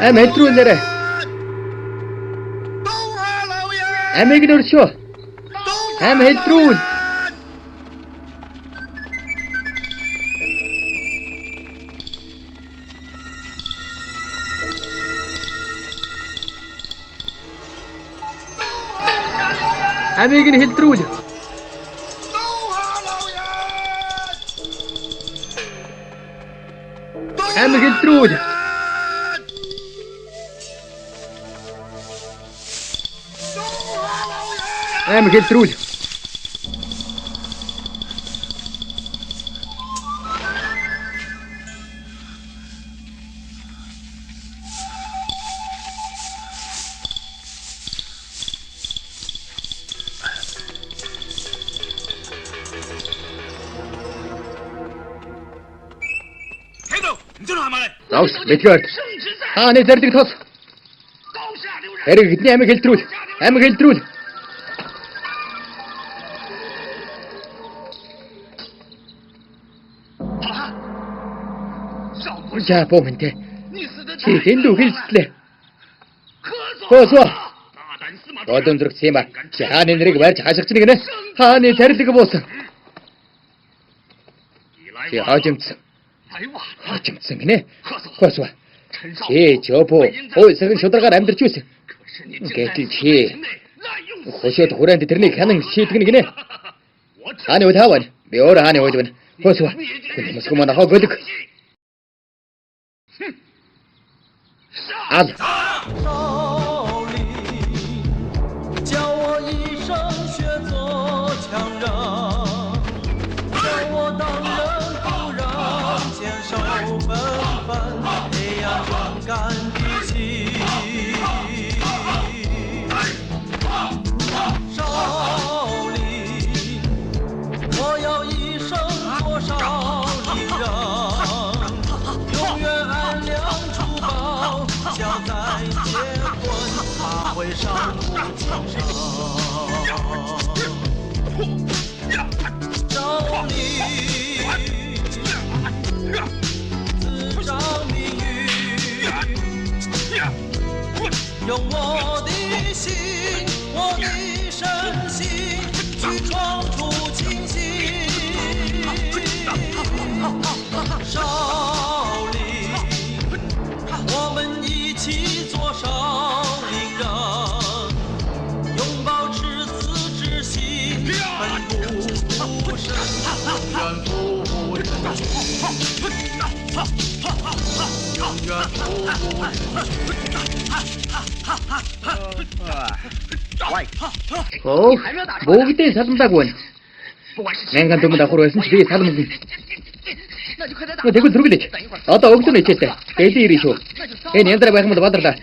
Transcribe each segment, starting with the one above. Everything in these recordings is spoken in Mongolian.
Хэлтрүүлээрэ. Амийг нь өршөө. Хэлтрүүл. Амийг нь хэлтрүүл. Амийг хэлтрүүл. Амийг хэлтрүүл. Заус, мэдгээр. Хааны зардаг тос. Хэрэг хэдний амийг хэлтрүүл. Амийг хэлтрүүл. За помэнтэй. Чи хэндүү хэлслээ. Хөөсөө. Одон зэрэгс юм аа. Чи хааны нэрийг барьж хашгич нэгнэ. Хааны зардаг буусан. Чи хожимдсан гинэ. Хөөсөө. Чи жопо. Ой сэгэн шударгаар амьдарч үсэн. Гэтэл чи хошоод хүрээнд тэрний хянан шийдгэн гинэ. Хааны үл хаваа. Би өөрөө хааны үл байна. Хөөсөө. Хүмүүс манай хогөлөг.啊！少林教我一生学做强人，教我当人不让坚守本分，培养勇敢的心。少林，我要一生做少林人，永远安良珠宝。想再结婚，他会上不情深。少林自找命运，用我的心，我的身心去闯出惊喜。少林，我们一起做少林人，永保赤子之心，奋不顾身，永远不负人群，永远不负人群。Оо, бүгдээ саламдаг байна. Мянган дүмд ахур байсан ч би саламгүй. Тэгвэл зүргэлээч. Одоо өгсөн ичээстэй. Дэли ирэх шүү. Энэ яндраа байх юм бол бадралаа.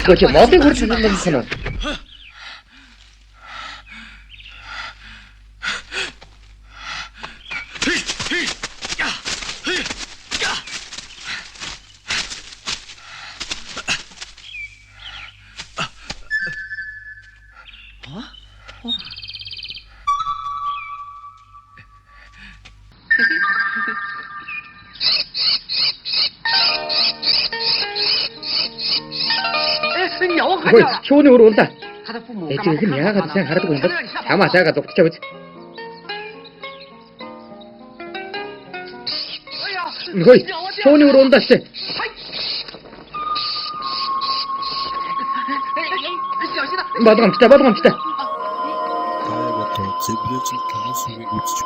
그렇지 뭐게 그렇게 생각하는 거는 초능으로 온다. 지금 내가 가도 그냥 가라고 온다. 아마 자가 녹자 보지. 거의 초능으로 온다 씨. 마도 감치다. 다음부터 제브레진 경호수에 고치죠.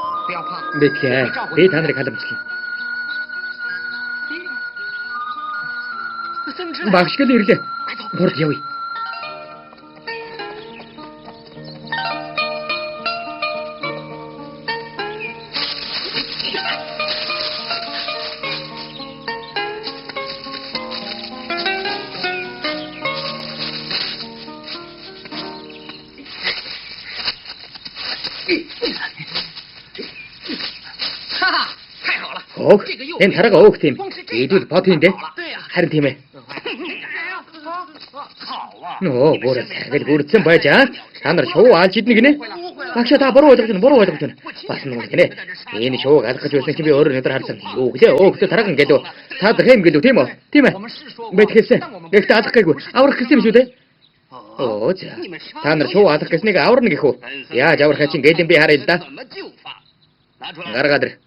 내 하늘에 가담치기. 막시켜도 이렇게 버텨요. Хөөх. Энэ тарага өөх тийм. Идүүл бод юм дээ. Харин тийм ээ. Нөө бүр сагэл бүрдсэн байж аа. Та нар шоу алж иднэ гинэ. Багш та буруу ойлгож байна. Бас нэг гинэ. Энэ шоуг алгах гэж байсан чи би өөрөө өнөдөр харсан. Юу гэлээ өөхтэй тараган гэдэг. Та дэхэм гэлөө тийм үү? Тийм ээ. Мэд хэлсэн. Гэхдээ алах гээгүй. Аврах гэсэн юм шүү дээ. Оо за. Та нар шоу алах гэснийг аварна гэх үү? Яаж аврахаа чинь гэлэн би харъя л да. Гаргаад ир.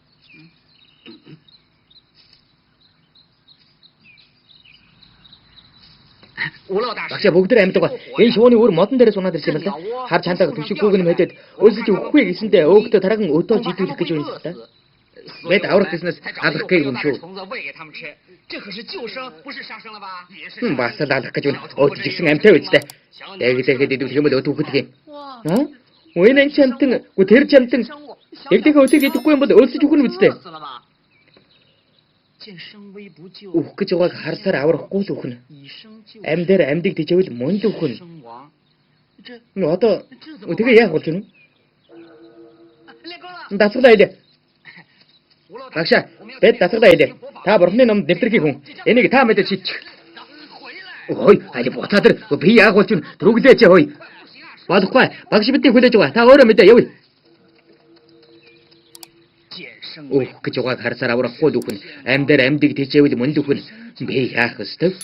Багш бүгд амьдаг ба. Энэ шууны өөр модон дээрээ сунаад ирсэн юм байна. Хар чантайг төшиггүйг нь мэдээд өлсөж өгөхгүй гэсэндээ өөгтөө тараган өтөөж идүүлэх гэж байна л та. Мэд аврах гэснээс алах гээгүй юм шүү. Бас л алах гэж байна. Өтөж гисэн амьтаа үстэй. Дэгэдэгэд идүүлэх юм бол өтөөхөд юм. Аа? Үеийн чамтан, тэр чамтан эгдэхэ өтөг идэхгүй юм бол өлсөж өгөх нь үстэй. Үх гэж байгааг харсаар аврахгүй л үхнэ. Амьдэр амьдыг тэжээвэл мөнд үхнэ. Одоо тэгээ яах болж байна вэ? Дасгалаа хэлээ. Багшаа, бед дасгалаа хэлээ. Та бурхны номд нэвтрэх хүн. Энийг та мэдэж шийдчих. Ой, хайр буцаадар би яах болж байна? Түрүүлээч хөөе. Болохгүй. Багш биднийг хүлээж байгаа. Та өөрөө мэдээ явъя. Үх гэж байгааг харсаар аврахгүй л үхнэ. Амьдэр амьдыг тэжээвэл мөнд үхнэ. Би яах ёстой?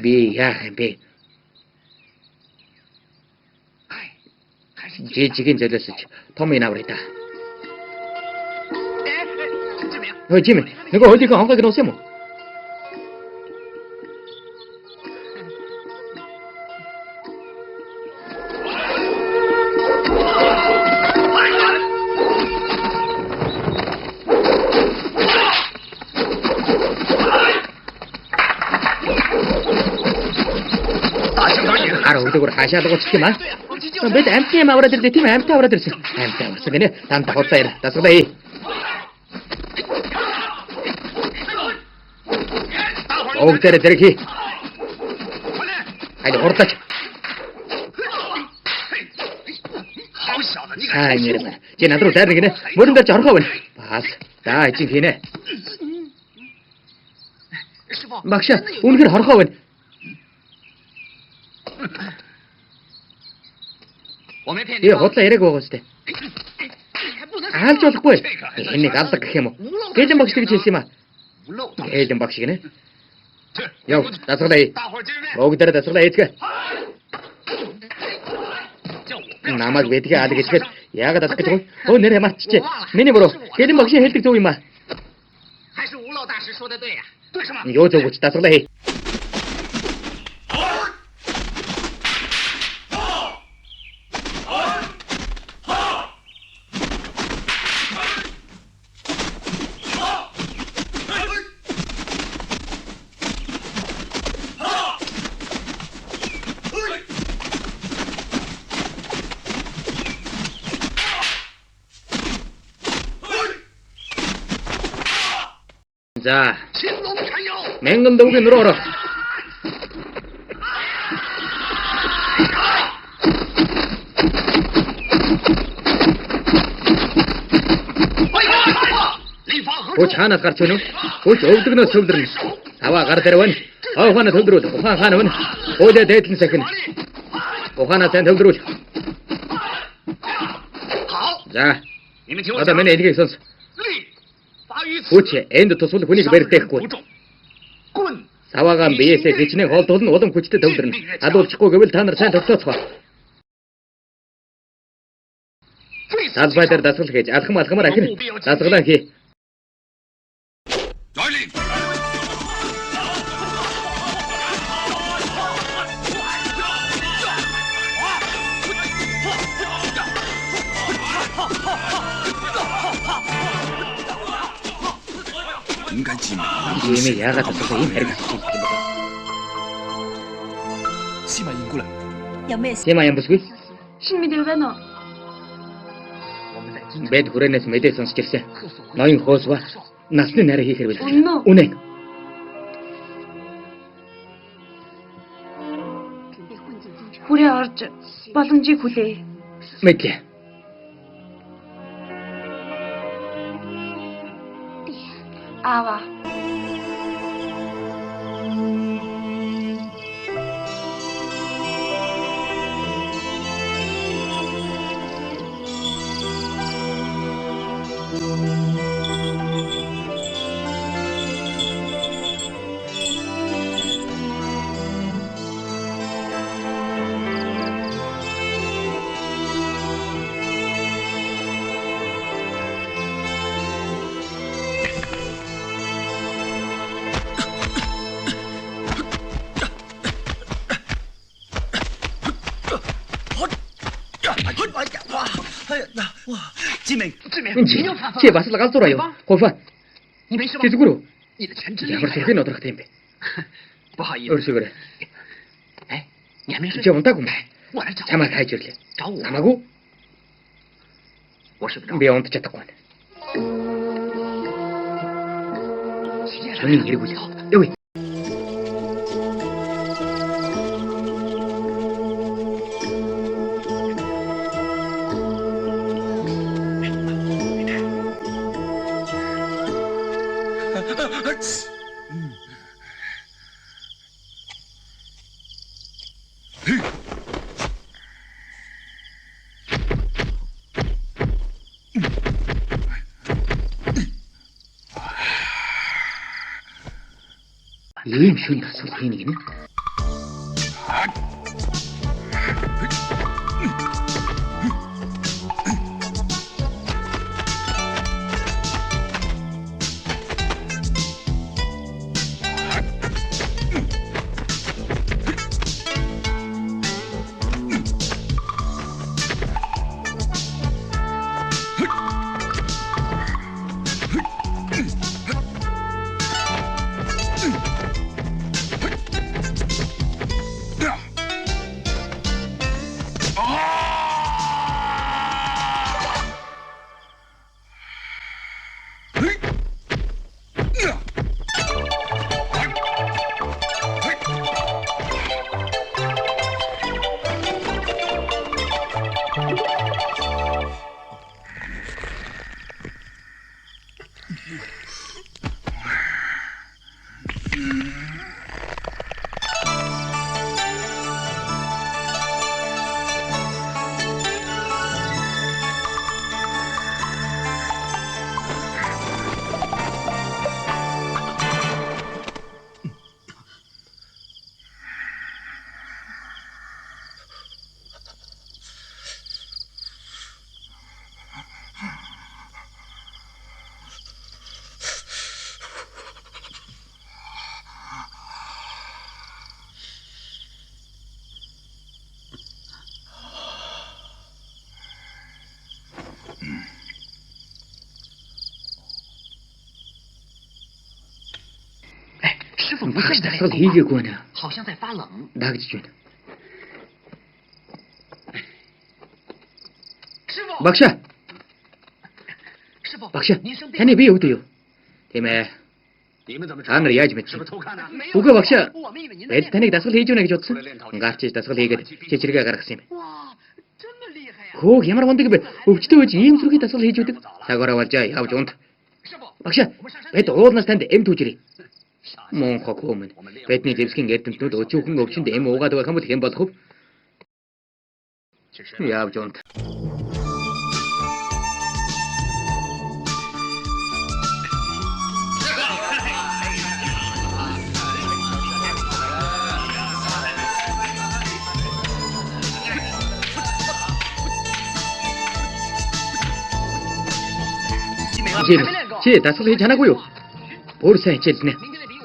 Би яах юм бэ? Жижигэн золиосч том ин авраа та. Ой Жими, нөгөө хөлийг хонгойг нуусан юм уу? Өдөөр хаашаа дуусчих юм аа. Бид амтны юм аваад ирлээ тийм амтаа аваад ирсэн. Амтаа авсан гинэ. Тантаа хуцаа ир. Дасгалаа ий. Огтэр зэрэг. Хайд хурдаач. Аа нэрмэ. Чи над руу дайрна гинэ. Мөрөн дээр ч орхоо байна. Бас. Даа чи хийнэ. Багшаа, үнэхээр хорхоо байна. Яа, хотлоо яриаг байгаа сте. Аалж болохгүй. Энийг алдаг гэх юм уу? Гэлэн багш гэж хэлсэн юм аа. Гэлэн багш гинэ. Яв, дасгалаа. Огдэр дасгалаа эцгээ. Намайг ведгээ аль гэчихэл яагаад алах гэж вэ? Өө нэр ямарччээ. Миний буруу. Гэлэн багш хэлдэг зөв юм аа. Юу зөв гэж дасгалаа. 자, 맹금동기 늘어오라. Ууч хаанаас гарч байна вэ? Ууч өвдөгнөөс төвлөрнө. Аваа гар дээр байна. Ухаанаа төвлөрүүл. Ухаан хаана байна? Уулаа дээдлэн сахин. Ухаанаа тань төвлөрүүл. За. Одоо миний эдгийг сонс. Ууч энд тусвал хүнийг барьдахгүй. Саваагаан биесээ хичнээн холдуулна улам хүчтэй төвлөрнө. Адуулчихгүй гэвэл та нар сайн тогтооцгоо. Талбай дээр дасгал хийж алхамаар ахин. Дасгалаа хий. Jimmy яагаад тасалсан юм хэрэг хийх юм бэ? Сима ингула. Сима юм бүсгүй? Шинэ мэдээ байна уу? Бэд хүрээнээс мэдээ сонсч ирсэн. Ноён хоосва насны нарийн хийх хэрэг Үнэн үү? Үнэн. Хүрээ орж боломжийг хүлээе. Мэдлээ. 阿瓦。 чи бас л галзуураа юу? Хойфа. 你没事吧 чи？зүгээр үү? 你的全职厉 Ямар 害 зүрхийн одрохтой юм бэ? 不好意 Өөрсгөө. 思，哎，你还没睡 чи？унтаагүй юм байна. 我来找 Чамайг хайж ирлээ. 找我， Намаагүй 我睡不着。 би унтаж чадахгүй байна. Шөнийн хэрэг үл. Явъя. Ийм шүн асуул хийнэ гинэ. Дасгал хийгээгүй байна. 好像在发冷。 Даагж байна. 师傅， Багш, 师傅， багш. 您生病 Таны бие өвдөө юу? Тийм ээ. 你们怎么 Та нар яаж 是 мэдсэн? 不是偷看呢？ Үгүй багш. 我们以为您 Бид таныг дасгал хийж өгнө гэж бодсон. Гарч иж дасгал хийгээд чичиргээ гаргасан юм. 哇，这么厉害呀！ Хөөх ямар мундаг бэ? Өвчтөө үж ийм зүрхий дасгал хийж өгдөг. Цагаараа болж явж унт. 师傅， Багш, бид уулнаас танд эм түүжирээ. Мөн хогоо минь. Бидний зэвсгийн эрдэмтнүүд өчүүхэн өвчнөд эм уугаад байх юм бол хэн болох вэ? 其实 Явж унт. Чи дасгал хийж чанаагүй юу? Өөр сайн хичээлнэ.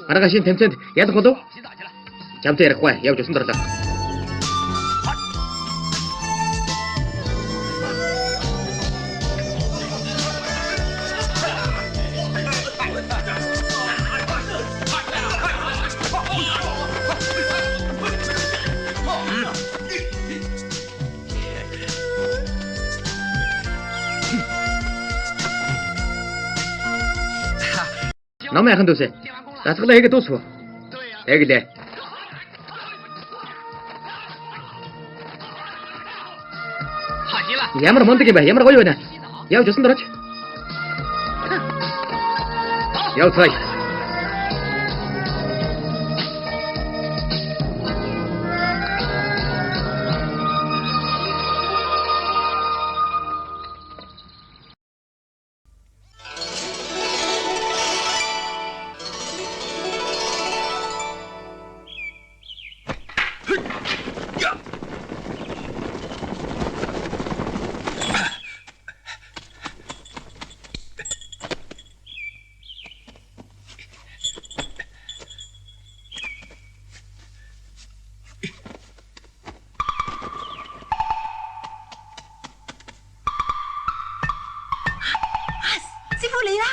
Маргаашийн тэмцээнд ялах болов? 洗澡去了。 Чамтай ярихгүй явж усан дарлаа. Намайг яхан дүүсэ. Дасгалаа хийгээд дуусв. 对呀、 Тэглээ. 好极了。 Ямар мундаг юм бэ? Ямар гоё байна. Явж усан дараач. 好， явцгаая.師傅嚟啦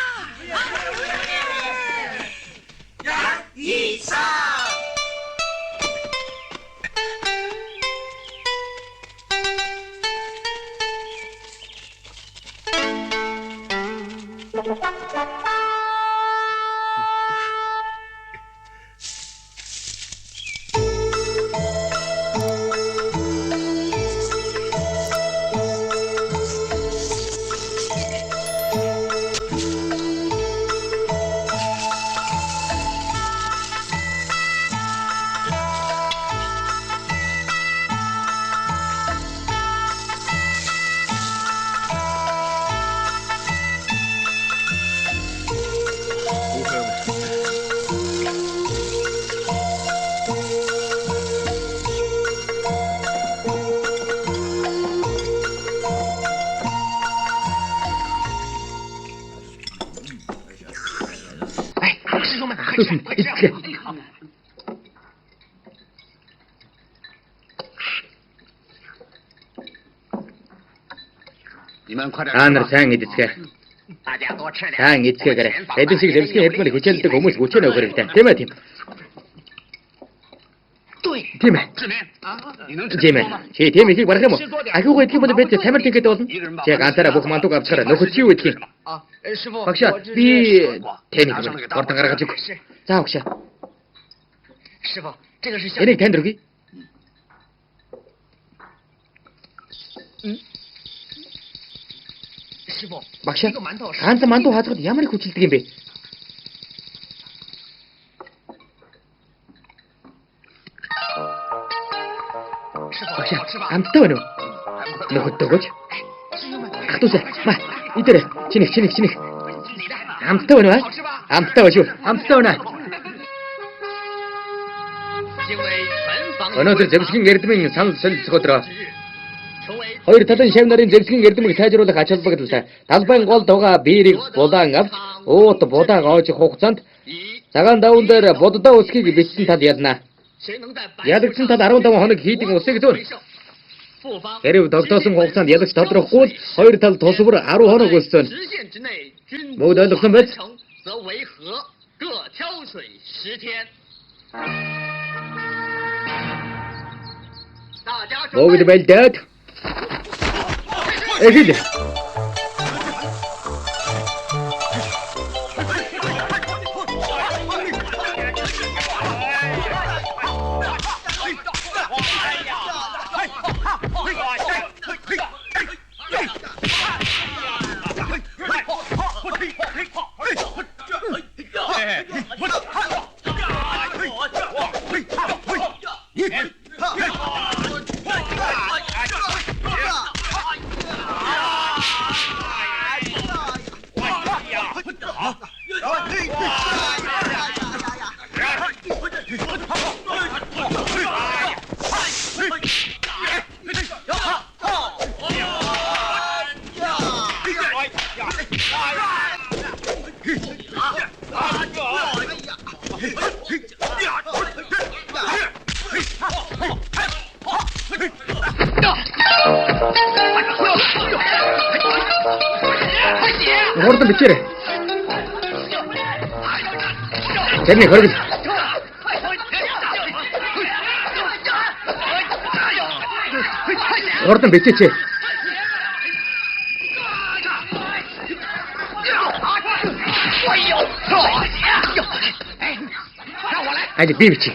！Та нар сайн идцгээ. Сайн идцгээгээрэй. Эдэн шиг зэвсгийн хэлбэр хичээлдэг хүмүүс хүчээр өгөх хэрэгтэй. Тийм ээ тийм. Тийм ээ. Тийм ээ. Чи тийм ихийг барах юм уу? Ахиугаа идэх юм бол бид тамир тийгээд болно. Чи ганцаараа бүх мандуг авчаараа нөхөд чи юу идэх юм? Багшаа би тийм их бордон гаргаж өгөх. За багшаа. Энийг танд өгье. Багшаа ганц мандуу хаацгаад ямар их хүчилдэг юм бэ? Багшаа амттай байна уу? Нөхөд өгөөч. Ахтуусаа ма идэрэ чиних. Амттай байна уу? Амттай байна шүү. Амттай байна. Өнөөдөр зэвсгийн эрдмийн санал солилцохоор хоёр талын шав нарын зэвсгийн эрдэмийг сайжруулах ач холбогдолтой талбайн гол дугаа биерийг булаан авч уут будааг оожих хугацаанд цагаан даван дээр буддаа усхийг бичсэн тал ялна. Ялагдсан тал 15 хоног хийдэг усыг зөөр. Хэрэг тогтоосон хугацаанд ялагч тодорхохгүй бол хоёр тал тусвар 10 хоног үлдсэн. Бүгд ойлгосон биз? Бүгд байлдаад. Эхэл. Horton bichire. Seni görgün. Horton bichire. Hadi bir biçi.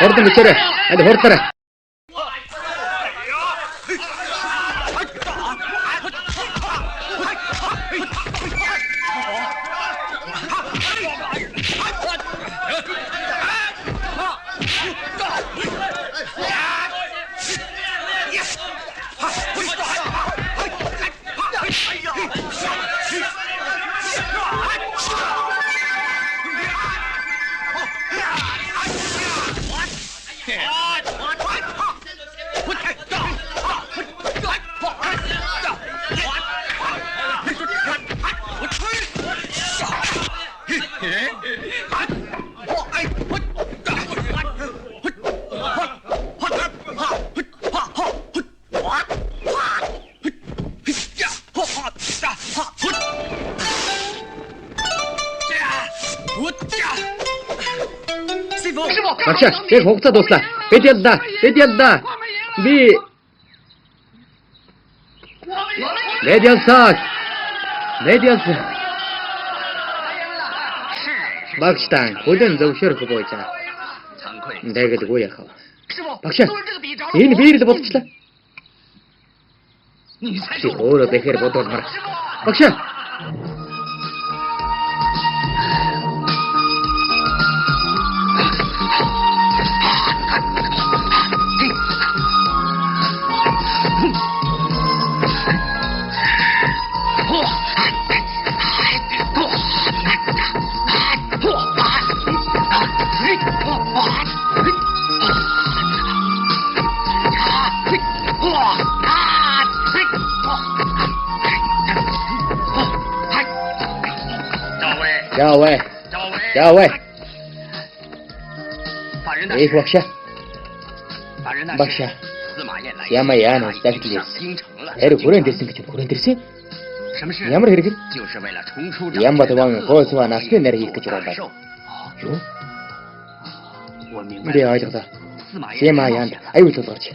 Хурдан бичээрэй. Аль хурдлаарай. Багш, яг хугацаа дуслаа. Бид яллаа. Би Лед ялсан. Багштан, хүлэн зөвшөөрөх бойж байгаа. 惭愧， Дэгэлгүй яхав. 师傅， багш, 都是这个笔招。 Энэ биерэл болчихлоо. 你才 Чи 是 өөрөө бэхээр бодуулмаар. Багш. Chào ơi. 法人大 Ê 师， багш. 法人大 багш. 师，司马燕来 Ямар яана 已经 дахиж 上 ирсэн. 京城了。 Харин хүрээнд ирсэн гэж хүрээнд ирсэн. 什么事？ Ямар хэрэг вэ? 就是为了重出 Ямбатван хойсва насны нэр хийх гэж байна. Юу? 我明白 Би 了。 ойлголоо. 司马燕 Сема яанд аюул тулгарч.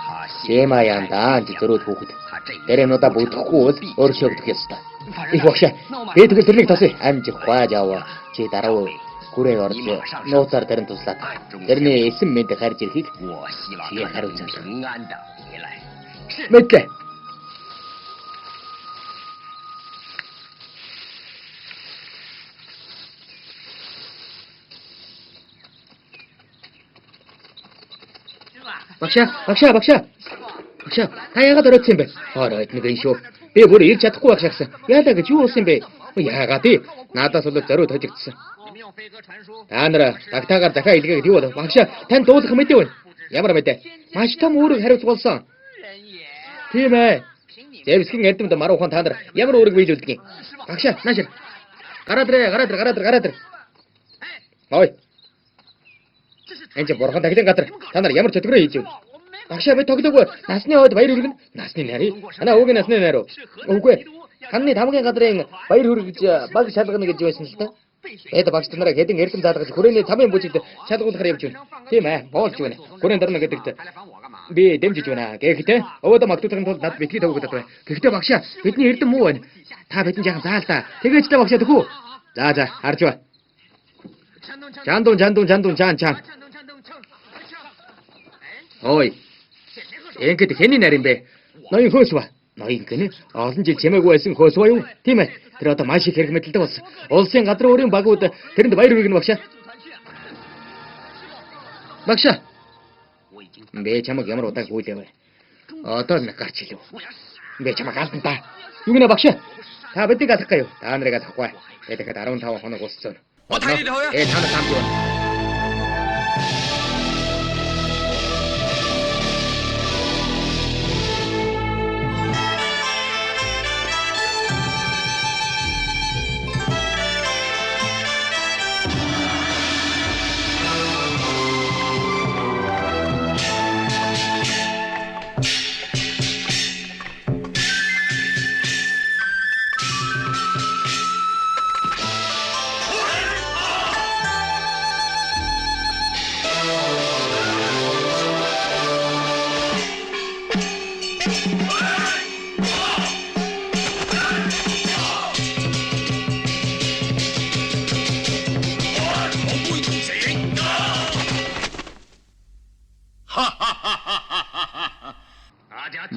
他 Сема яанд ааж зөрөөд хөөхд. 他这一 Тэрэнүүдэ бүтэхгүй бол өөрчлөө өгөх ёстой. Их багш. Би тэгэл тэрнийг тасыг амжих гуйж аваа. Чи дараа хүрээ орж нууцаар тэрэн туслаад. Тэрний эсэм мэд харж ирэхийг 我希望 Чи 他 хариуцсан. 能平安的回来。是。 мэдлээ. Багш. Та яагаад оройдсон юм бэ? Оройд нэг юм шүү. Би бүр ирж чадахгүй байх шахсан. Яалаа гэж юу болсон юм бэ? Яагаад тий? Надаас бол зориуд хожигдсон. 你们用飞鸽传书， Та нар тагтаагаар захаа илгээгээд юу болов? Багш, тань дуулах мэдээ вэ? Ямар мэдээ? Маш том үүрэг хариуцах болсон. 人也。 Тийм ээ. 凭你们 Зевсгийн эрдэмд маруухан та нар ямар үүрэг биелүүлдэг юм? Багш, наашир. Гараад ирээ. Ой. 这是 Энд чинь бурхан таглын газар. Та нар ямар чөтгөрөө хийж вэ? Багш, би тоглоогүй. Насны хойд баяр хүргэн. Насны нарий. Танаа уугийн насны нарий. Үгүй. Ханны тамгийн газрын баяр хүргэж баг шалгана гэж байсан л та. Эд багш нараа хэдэн эрдэм заалгаж хүрээний тамийн бүжигд шалгуулахаар явж байна. Тийм ээ, боолж байна. Хүрээний дарна гэдэгт 还来烦我干嘛？ би дэмжиж байна. Гэхдээ өөдөө магтуудахын тулд над битгий төвөгдөд байна. Гэхдээ багш, бидний эрдэм муу байна. Та бидний жаахан заалтаа. Тэгээч та багш төхөө. За, харж ба. 颤动颤动， Чандун чан. 颤动颤。哎， Ой. 谁和手？ Ингээд хэний нарийн бэ? Ноён хөөс ба. Ноён гэнэ олон жил чимээгүй байсан хөөс ба юу? Тийм ээ. Тэр одоо маш их хэрэг мэдлэлтэй болсон. Улсын газрын өрийн багууд тэрэнд баяр хүргэнэ багш. Багш. 我已经 Бэ чамаг ямар удаа хүүлээвэ? Одоо нэг гарч илв. 我要死。 Бэ чамаг алдан та. Юу гэнэ багш? Та биднийг алах гаяв. Та нарыг алахгүй. Тэгээд 15 хоног усцсан. Та нар самд юу?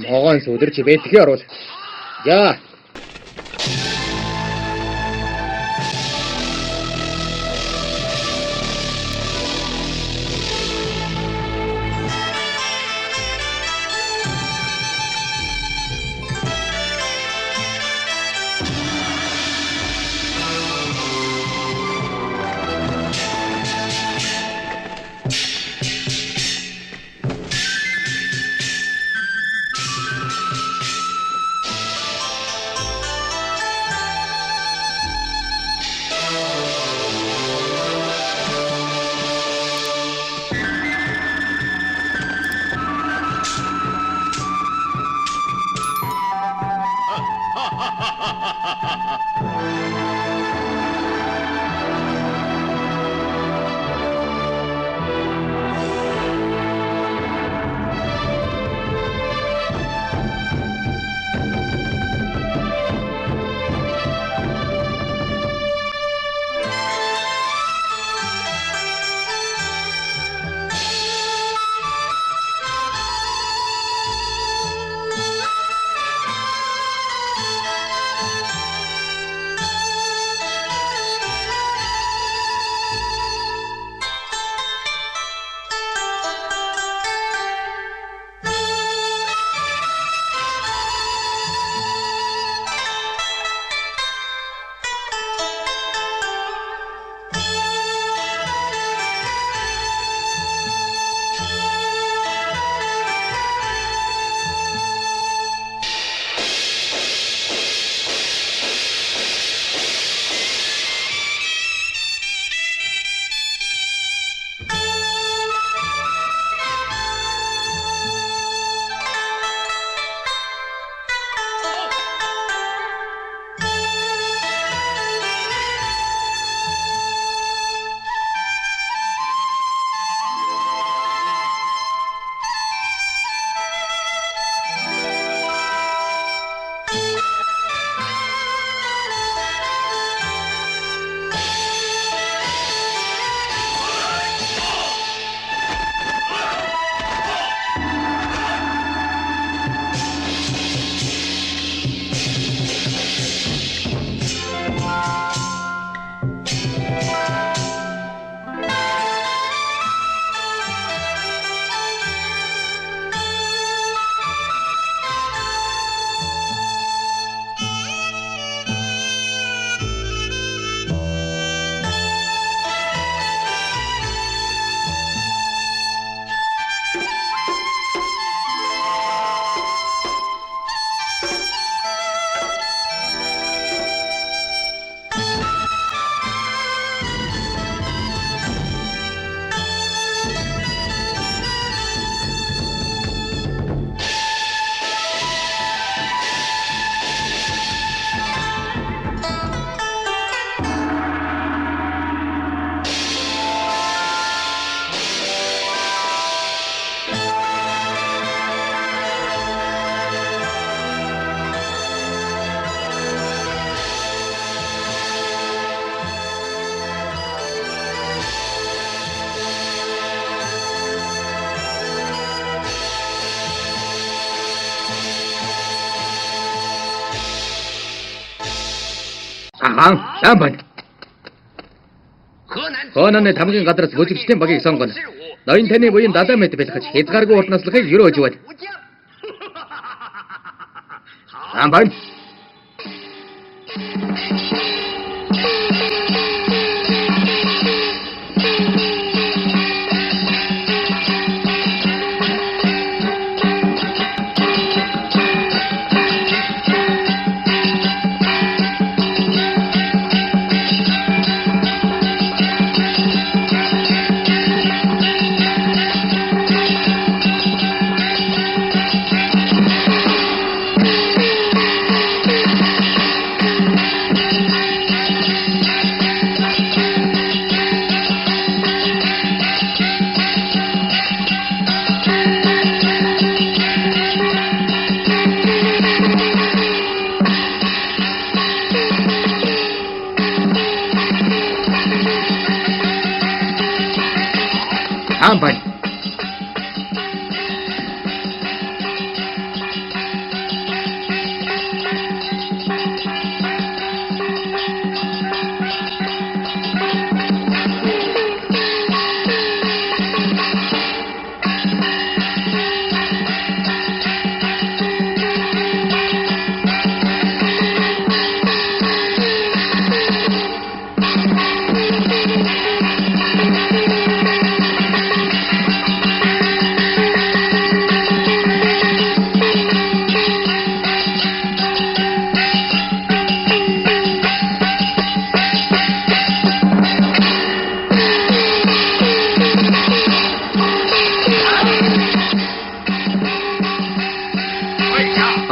Могоон сүдэрч бэлтгэе оруул. За. Даан байна. Хонооны тамгийн гадраас бүжигчдийн багийг сонгоно. Ноён таны буян Даламэд бэлгэж хязгааргүй урд наслахыг юрөөж байна. Даан байна.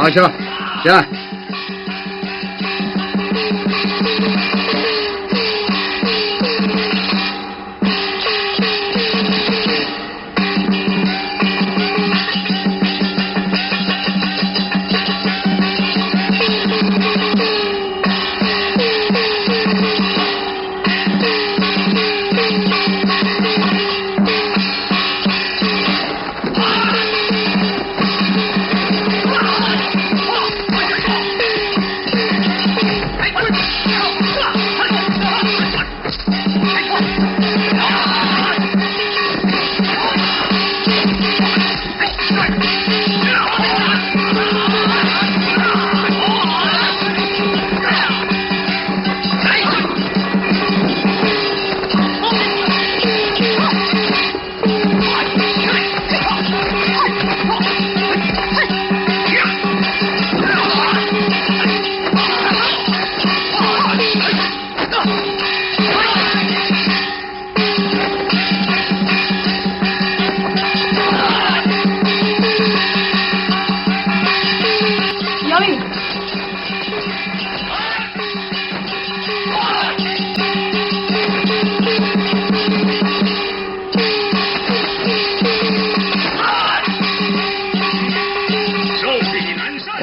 Хаашаа. За.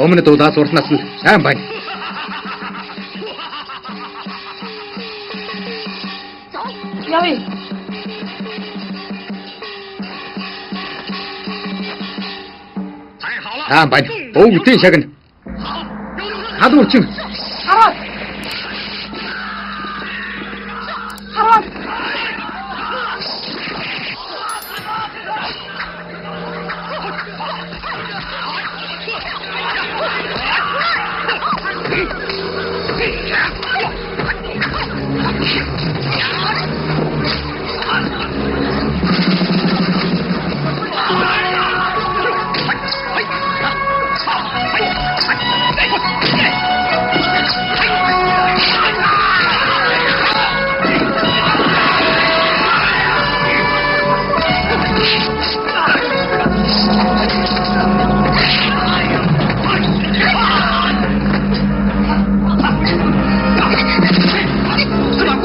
Өмнө дуудаа сурснаас нь сайн байна. Явъя. Сайн байна. Өвдөн шагна. Хадуурчин. Хараад. Хараад.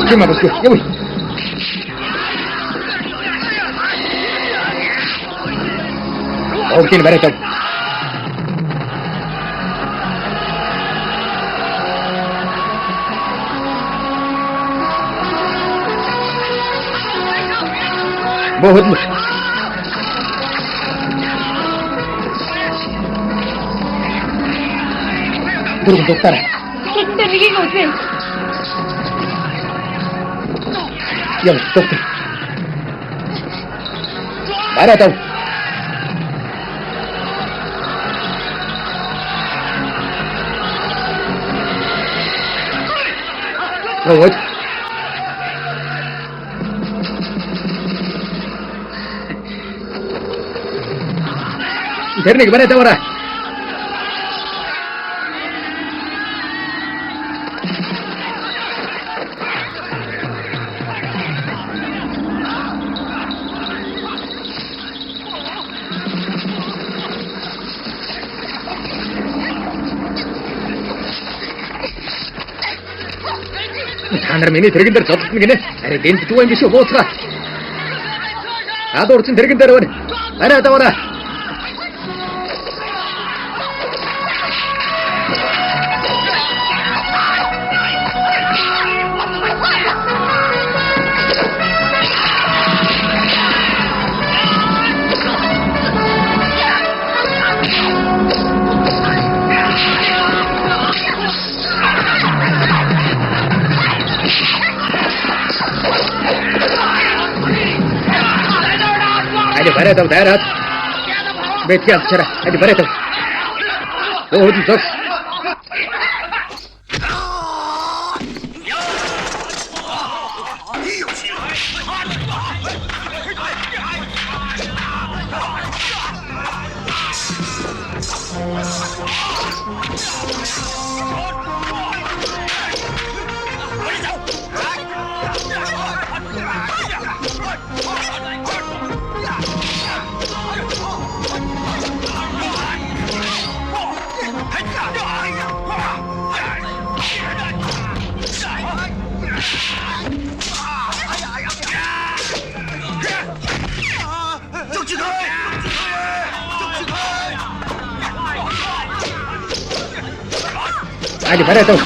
Чима боско. Явъя. Окей, барай. Боходно. Дөрөв доктор. Хэдэн нэгийг үзье. Яа, доктор. Барай. Вот. Тэрнийг барай таваарай. Та нар миний тэрэгэн дээр зодтолно гинэ. Ари гэнт дүү юм биш үү бууцгаа. Хадуурчин тэрэгэн дээр байна. Барай таваарай. Hadi baraya tav darat. Betki al dışarı. Hadi baraya tav. Hadi sok. 빨리 말해줘.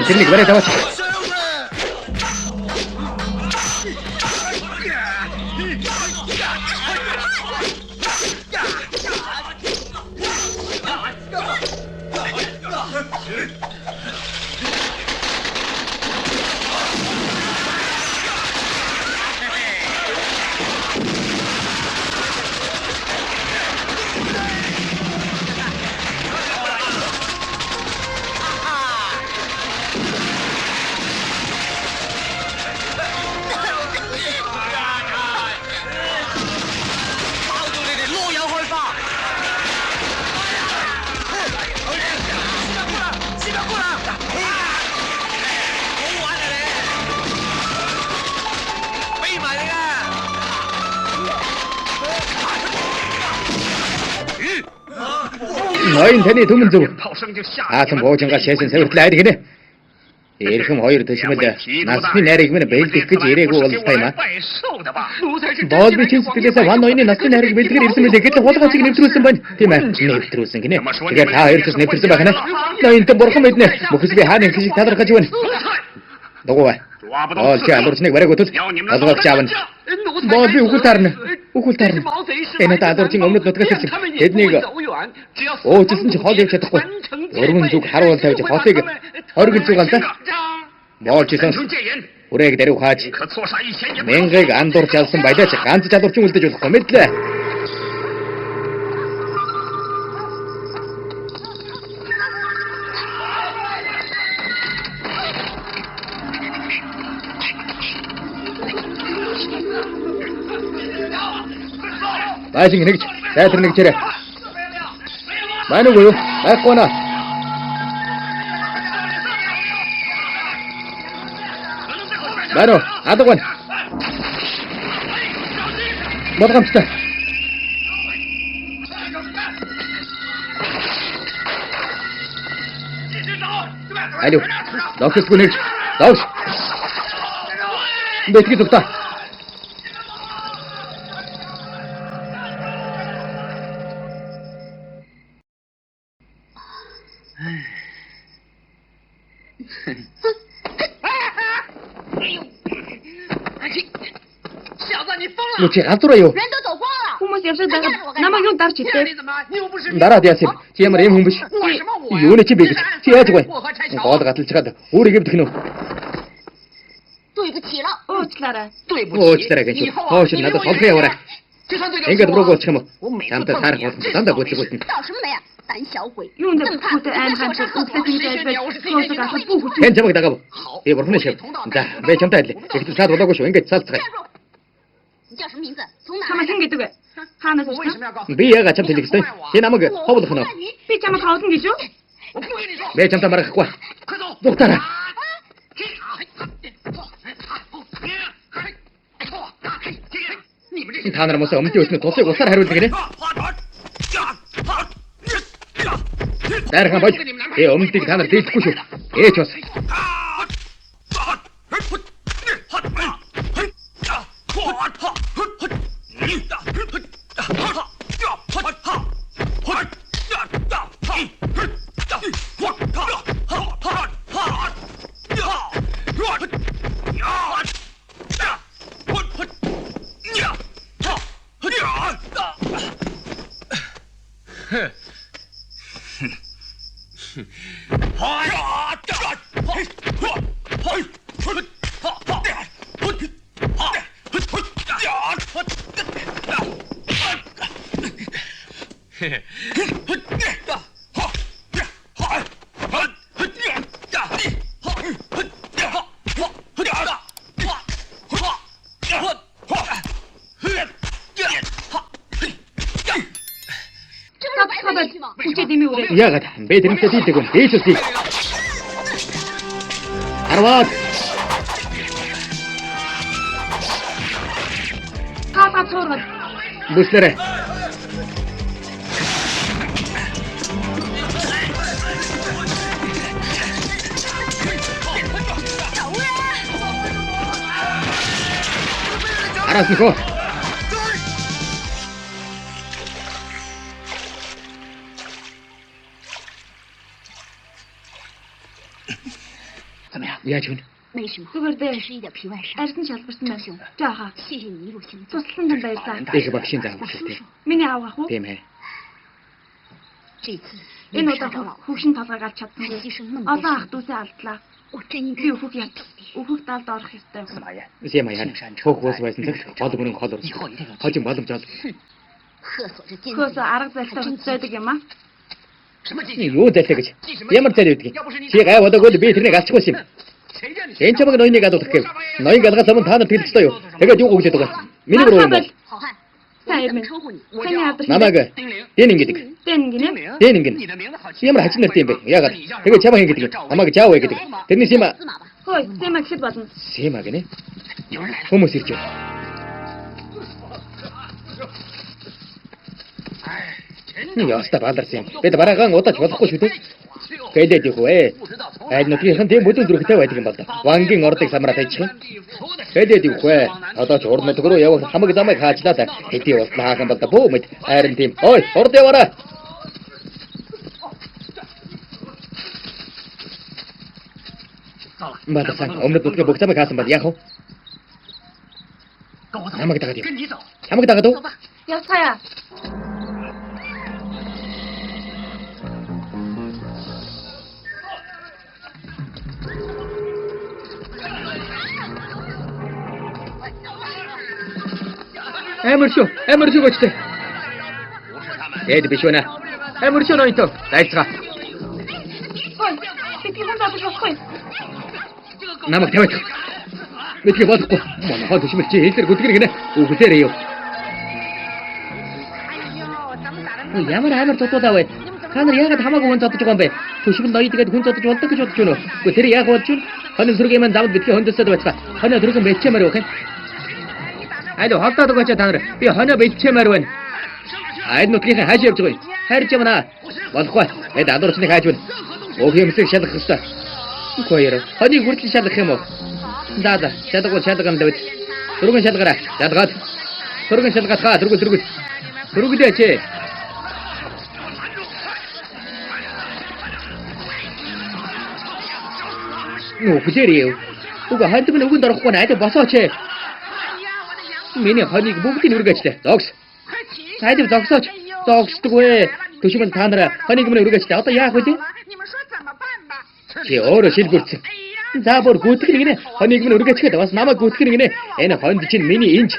들리기 말해줘. 너희는 대니 두문주. 아슴 보정과 셋은 세월을 아이디기네. 이렇게 허유를 드시면 나스피 내리기면 베일티 그지 이래고 올스타이마. 버즈비 친스들에서 완 너희는 나스피 내리기 베일티가 이랬으면 되겠다. 호다가 지금 냅트루슨 반. 티만 냅트루슨 기네. 그게 다 이렇게 냅트루슨 바가네. 너희는 또 뭐라고 했네. 뭐 그 집에 하는 그식 다들 같이 원. 너고 와. 자, 너르스네 말고 또. 나도 같이 잡은. 버즈비 우쿨타르네. 우쿨타르네. 얘네 다 아들 지금 없는 어떻게 했지? 얘네가. 오, 지금 허게 쳤고. 여러분 쭉 하루 왔다 이제 허세게. 어르근 쪽 간다. 뭘 지선. 우리에게 데리고 가지. 맹가가 안 돌지 않았으면 말이지. 간지 자도 중을 때 줘서 고맙다. 마시기 내기 자들 내기 차려. 많이 보여. 맞거나. 마노 아도관. 뭐다 갑시다. 아니요. 너클스 군을 나오시. 근데 어떻게 좋다. 너 쟤 안 돌아요. 人都走光了。我们也是的，那么用打起的。 나라 대하세. 제말 애 홍보시. 요네 집에 제가 저거. 거다 같을 지가다. 우리 집도 그놈. 对不起了。哦，知道了。 기다려 괜찮. 허신 나도 섭해야 오라. 인가 들어고 참. 잠깐 살아 거든. 단다 고치 고치. 倒什么霉啊，胆小鬼！ 用的不是安汉是不是应该被告诉他是不会 괜찮아 가 봐. 이 버프네 셔. 자, 왜 점다 할래? 이렇게 사도 오다고 쇼. 인가 샀어. 你叫什么名字？从哪？他们听给这个，他那是啥？ 비야가 참 들리겠어. 제 남은 거 허브도 하나. 被他们掏进去就， 왜 점다 말아 갖고 와. 녹다라. 다나라 못사 엄청 있으면 더 세고 살아 하루 되겠네. 나랑 한번 예 엄청 다나라 데이트 꾸쇼. 예 좋았어. Хүчээ дэмий үрээ. Яагаад бэ тэрнтэй дийлдэг вэ? Ээжүүлээ. Арваад Хаалга цуургал. бүслэрэ. Араас нь хөө. Яаж вэ? 没什么， Зүгээр дээ. 只是一点皮外伤。 Арьс нь шалбарсан байна. Жааха. 谢谢你一路相助。 Туслан тань баярлаа. Их багшийн заавал шүү дээ. Миний аав ах уу? Тийм ээ. 这次 Энэ 你 удаа 上长老， хөвшин толгойг алж чадсангүй. Олон ах дүүсээ алдлаа. 我真应该 Би өөхөх талд орох ёстой. Сэм аяа. Хөөх ус байсан цаг гол гүнэн хол орсон. Хожим боломж ол. 贺所这奸 Хөөс арга зайлтай хөдөлсөйдөг юм аа. Юу зайлтай гэж? Ямар зайлтай байдгийг? Чи гай бодоогүй би тэрнийг алчихгүй юм. Энэ чамаг ноёныг адуулах гэв. Ноён галгаас өмнө та нар тэлчихлээ юу? Тэгээд юу гүглээд байгаа? Миний буруу юм бол. 好汉， Сайн 怎么 ирмэн. 称呼你？ Саний авдаг. Намайг Дэн ингэдэг. Дэн гинэ. Дэн ингэн. Ямар хачин нарт юм бэ? Яагаад? Тэгээд чамаг ингэдэг. Намайг Жаав гэдэг. Тэрний Сима 司马吧。 Хөөе, Сэма гэхэд болно. Сима гинэ. Хүмүүс ирж байна. Яста баларсан юм. Бид бараагаан удаж болохгүй шүү дээ. Гэлээд их вэ. Айд нутгийнхан тийм бүдүүн зүрхтэй байдаг юм бол да. Вангийн ордыг самраад ажих юм. Гэлээд их вэ. Одоо ч урд нутг руу явах хамаг замыг хаачлаа да. Хэдий бол наахан бол да бөө мэд. Харин тийм. Ой, урд яваарай. Мадасан өмнөд нутгийн бүх замыг хаасан бол яах вэ? Намайг дагаад яв. Чамайг дагаад уу? Явцгаая. Амар шүү гоцтой. Эд биш үнэ. Амар шүү ноётой. Дайцгаа. Хөөе, би хүн дадаж болохгүй. Намайг тавиад. Мэдгээ бодохгүй. Манай хол төшмөл чи хэлээр гүтгэр гинэ. Үгсээрээ юу. Ямар амар тотуудаа вэ? Та нар яагаад хамаагүй хүн зодож байгаа юм бэ? Төшмөл ноёд тэгээд хүн зодож болдог гэж бодож байна уу? Гэхдээ тэр яг болж байна. Хоног сүргийн маань давд битгий хөндөсөд байцгаа. Хоног түргэн бэлчээр байх юм. Айдо холдоод байгаа ч та нар. Би хоног бэлчээр байна. Айд нутгийнхаа хааш явж байгаа юм. Харж явна. Болохгүй. Эд адуурчныг хааж байна. Өөх юмсыг шалгах хэрэгтэй. Үгүй ээ. Хоног хүртэл шалгах юм уу? Даа. Шалган давд. Түргэн шалгараа. Шалгаад. Түргэн шалгаатгаа. Түргэл. Түргэлээч. Нөө хүлээрээ. Уга хандмын өгөнд орохгүй найд босооч. Миний хоныг бүгдийг үргээчтэй. Зогс. Найд зогсооч. Зогсдоггүй. Төшмөл та нар хоныг минь үргээчтэй. Одоо яах вэ? 你们说怎么办吧？ Чи өөрөө шилбэрсэн. За бүр гүтгэр гинэ. Хоныг минь үргээчгээд бас намайг гүтгэр гинэ. Энэ хонд чинь миний инж.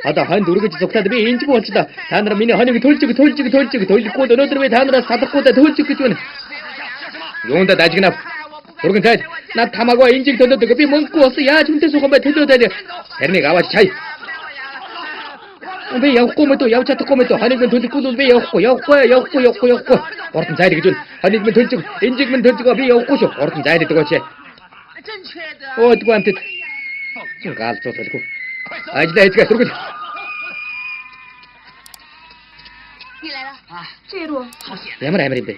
Одоо хонд үргэж зуглаад би инж болчлоо. Та нар миний хоныг төлжиг төлөхгүй өнөөдөр би та нараас салахгүй төлжиг гэж байна. Юундаа дажигнав. Түргэн цайд над тамаагүй инжиг төлөөдөг. Би мөнгөгүй болсон. Яаж хүнтэй суух юм бэ? Төлөөдөө. Тэрнийг аваад чай. Би явахгүй мэт үү? Явж чадахгүй мэт үү? Хоныг минь төлөхгүй бол би явахгүй. Гурдан цайд гэж байна. Хоныг минь төлжиг, инжиг минь төлжиг би явахгүй шүү. Гурдан цайд гэдэг очие. 正确的。 Өөдгүй амтд. Гаалцуулахгүй. Ажлаа хийгээ түргэл. 你来了。 Чирүү. Ямар амар юм бэ?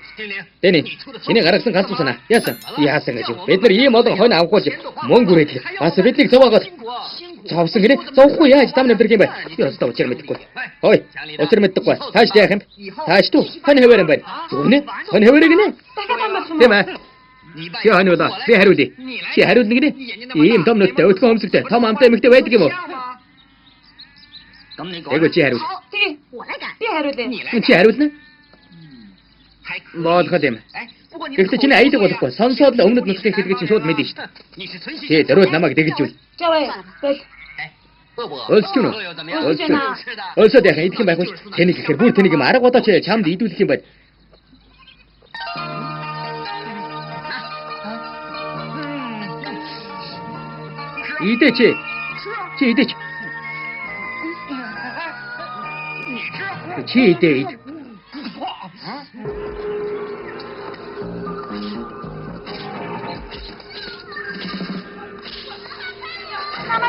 Тэний чиний гаргасан ганц усна. Яасан гэж. Бид нар ийм олон хонь авахгүй мөнгө үрээд бас биднийг зовоогоод зовсон гинэ. Зовхгүй яаж дам нэмдэрх юм бэ? Би өстө учир мэдэхгүй. Хой. Учир мэдэхгүй. Тааш яах юм? Тааш туу. Хонь хэвээр юм байна. Зүгнэ. Хонь хэвээр гинэ. Дахиад амарсан Тийм ээ. Чи хоньудаа би хариулъя. Чи хариулна гинэ. Ийм том нөттэй өтгөн хөмсгтэй том амтай эмэгтэй байдаг юм уу? Эго чи хариул. Тэгээ, 我来改。 би хариулъя. Чи хариулна? Боолгох юм. Гэхдээ чиний аядаг болохгүй. Сонсоод л өмнөд нутгийн хэлгээ чинь шууд мэдэн шүү дээ. Тий, дөрөв намайг дэгэлж үл. Жаваа. Бэл. Өлсчүн үү? Өлсчүн. Өлсөд яхан идэх юм байхгүй ш. Тэнийг гэхээр бүр тэнийг юм арга удаач чамд идүүлэх юм байна. Идээч. Чи идээч. Чи идээ. Намайг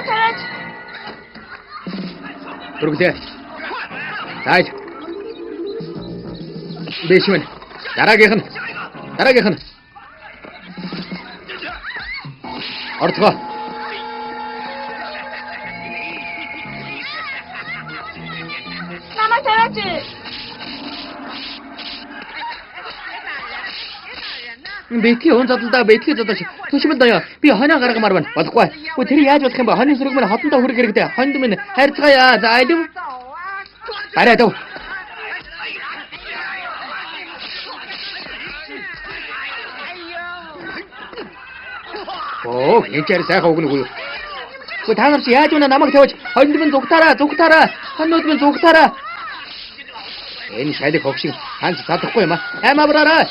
тавиач. Дөрвөлээ. Тааж. Бэшмэн. Дараагийнх нь. Орцгоо. Намайг тавиач. Бэтгий хүн задлаа бэтгий задаач. Төшмөд даяа. Би хоноо гаргамаар байна. Болохгүй. Өө тэр яаж болох юм бэ? Хоньны сүрэг минь хотондоо хүрэх хэрэгтэй. Хоньд минь хайрцгаая. За айдав. Арай дав. Оо, ячаар сайхан өгнөгүй. Өө та нар чи яаж өнө намайг тавьж хоньд минь зүгтаараа. Хоньнууд минь зүгтаараа. Энэ шалик хогшин ханц задахгүй юм аа. Аймаа бураараа.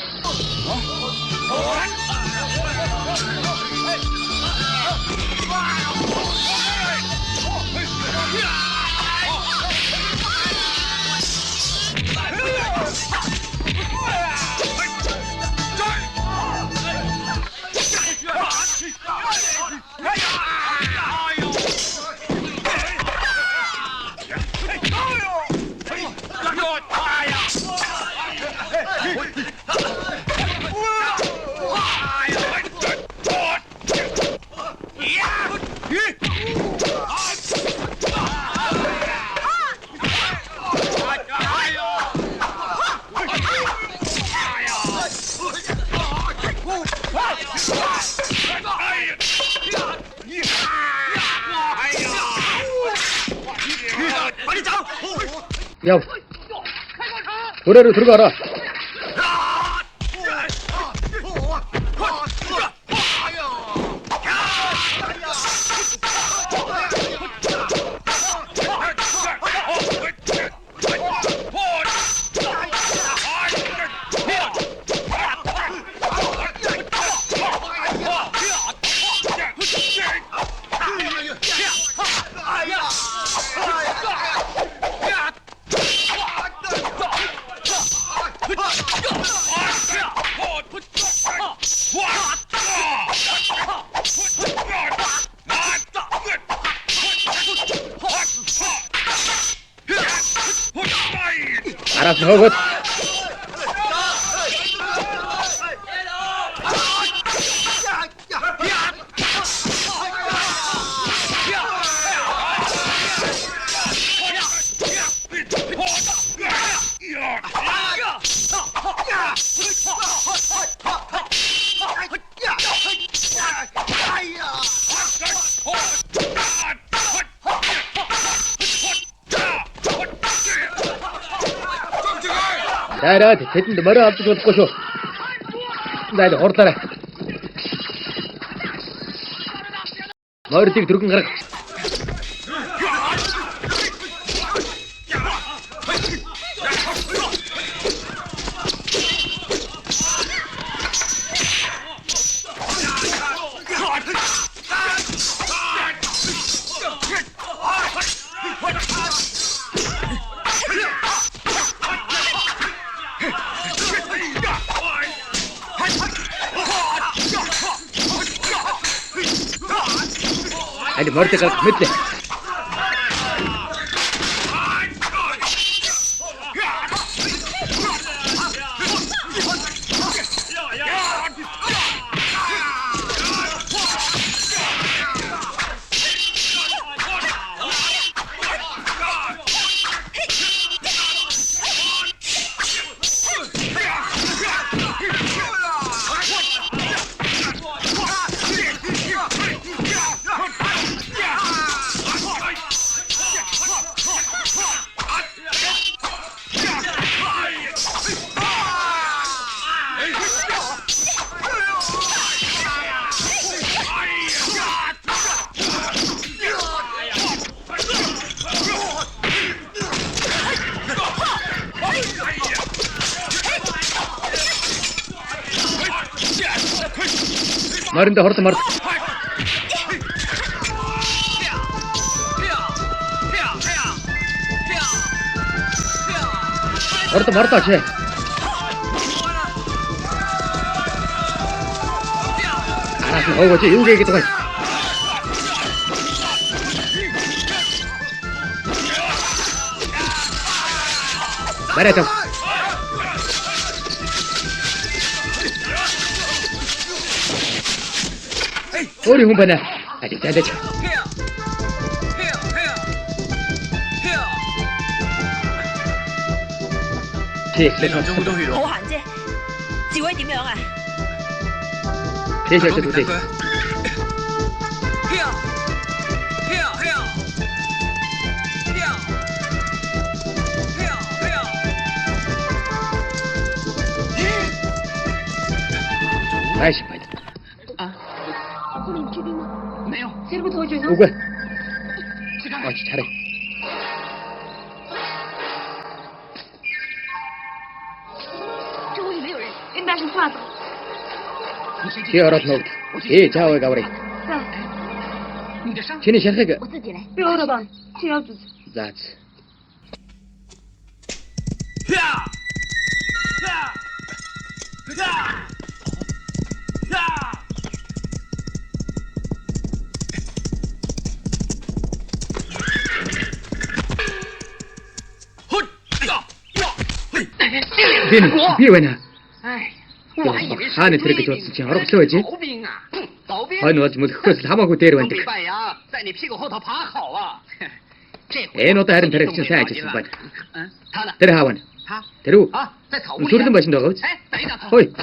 Яв. Төрөөрөө төргөөрөө. Араас нь хөөгөөд. Дайраад тэдэнд морин алдаж болохгүй шүү. Дайд хурлаарай. Морийг дөргөн гарга. Hadi mörte kalk mitte. Маринда хорт март. Хорт мартаач. Наас нь хоогооч юу гээ гэдэг вэ? Барай тав. Өөрийн хүн байна. Ади тайлаач. Тэхлээ тооцсон. 好閒啫，智慧點樣啊？ Тэшээ төдөө. Маш байна. 後面救兵吗？没有， Сэргүү тууж байна уу? Үгүй. 去看看。 Оч хараа. Энэ дааш цаад. 你先 Би ороод нуугд. Чаавыг аврыг. За, 你的伤 Чиний шархыг 我自己来。 би өөрөө баа. Чи явж үз. заац. Би байна. 哎，我还以为是 Хааны тэрэг гэж бодсон чинь орогдлоо байж. 逃兵啊，逃兵。 Хойно болж мөлхөхөөс л хамаагүй дээр 东 байдаг. 北半羊在你屁股后头爬好啊！这回 Энэ удаа харин тэрэг чинь сайн ажилласан байна. 嗯，他呢？ Тэр хаавна. 他 Тэр үү? 啊，在草屋里。 Сүрлэн башинд байгаа биз? 哎，等一等。 Хой.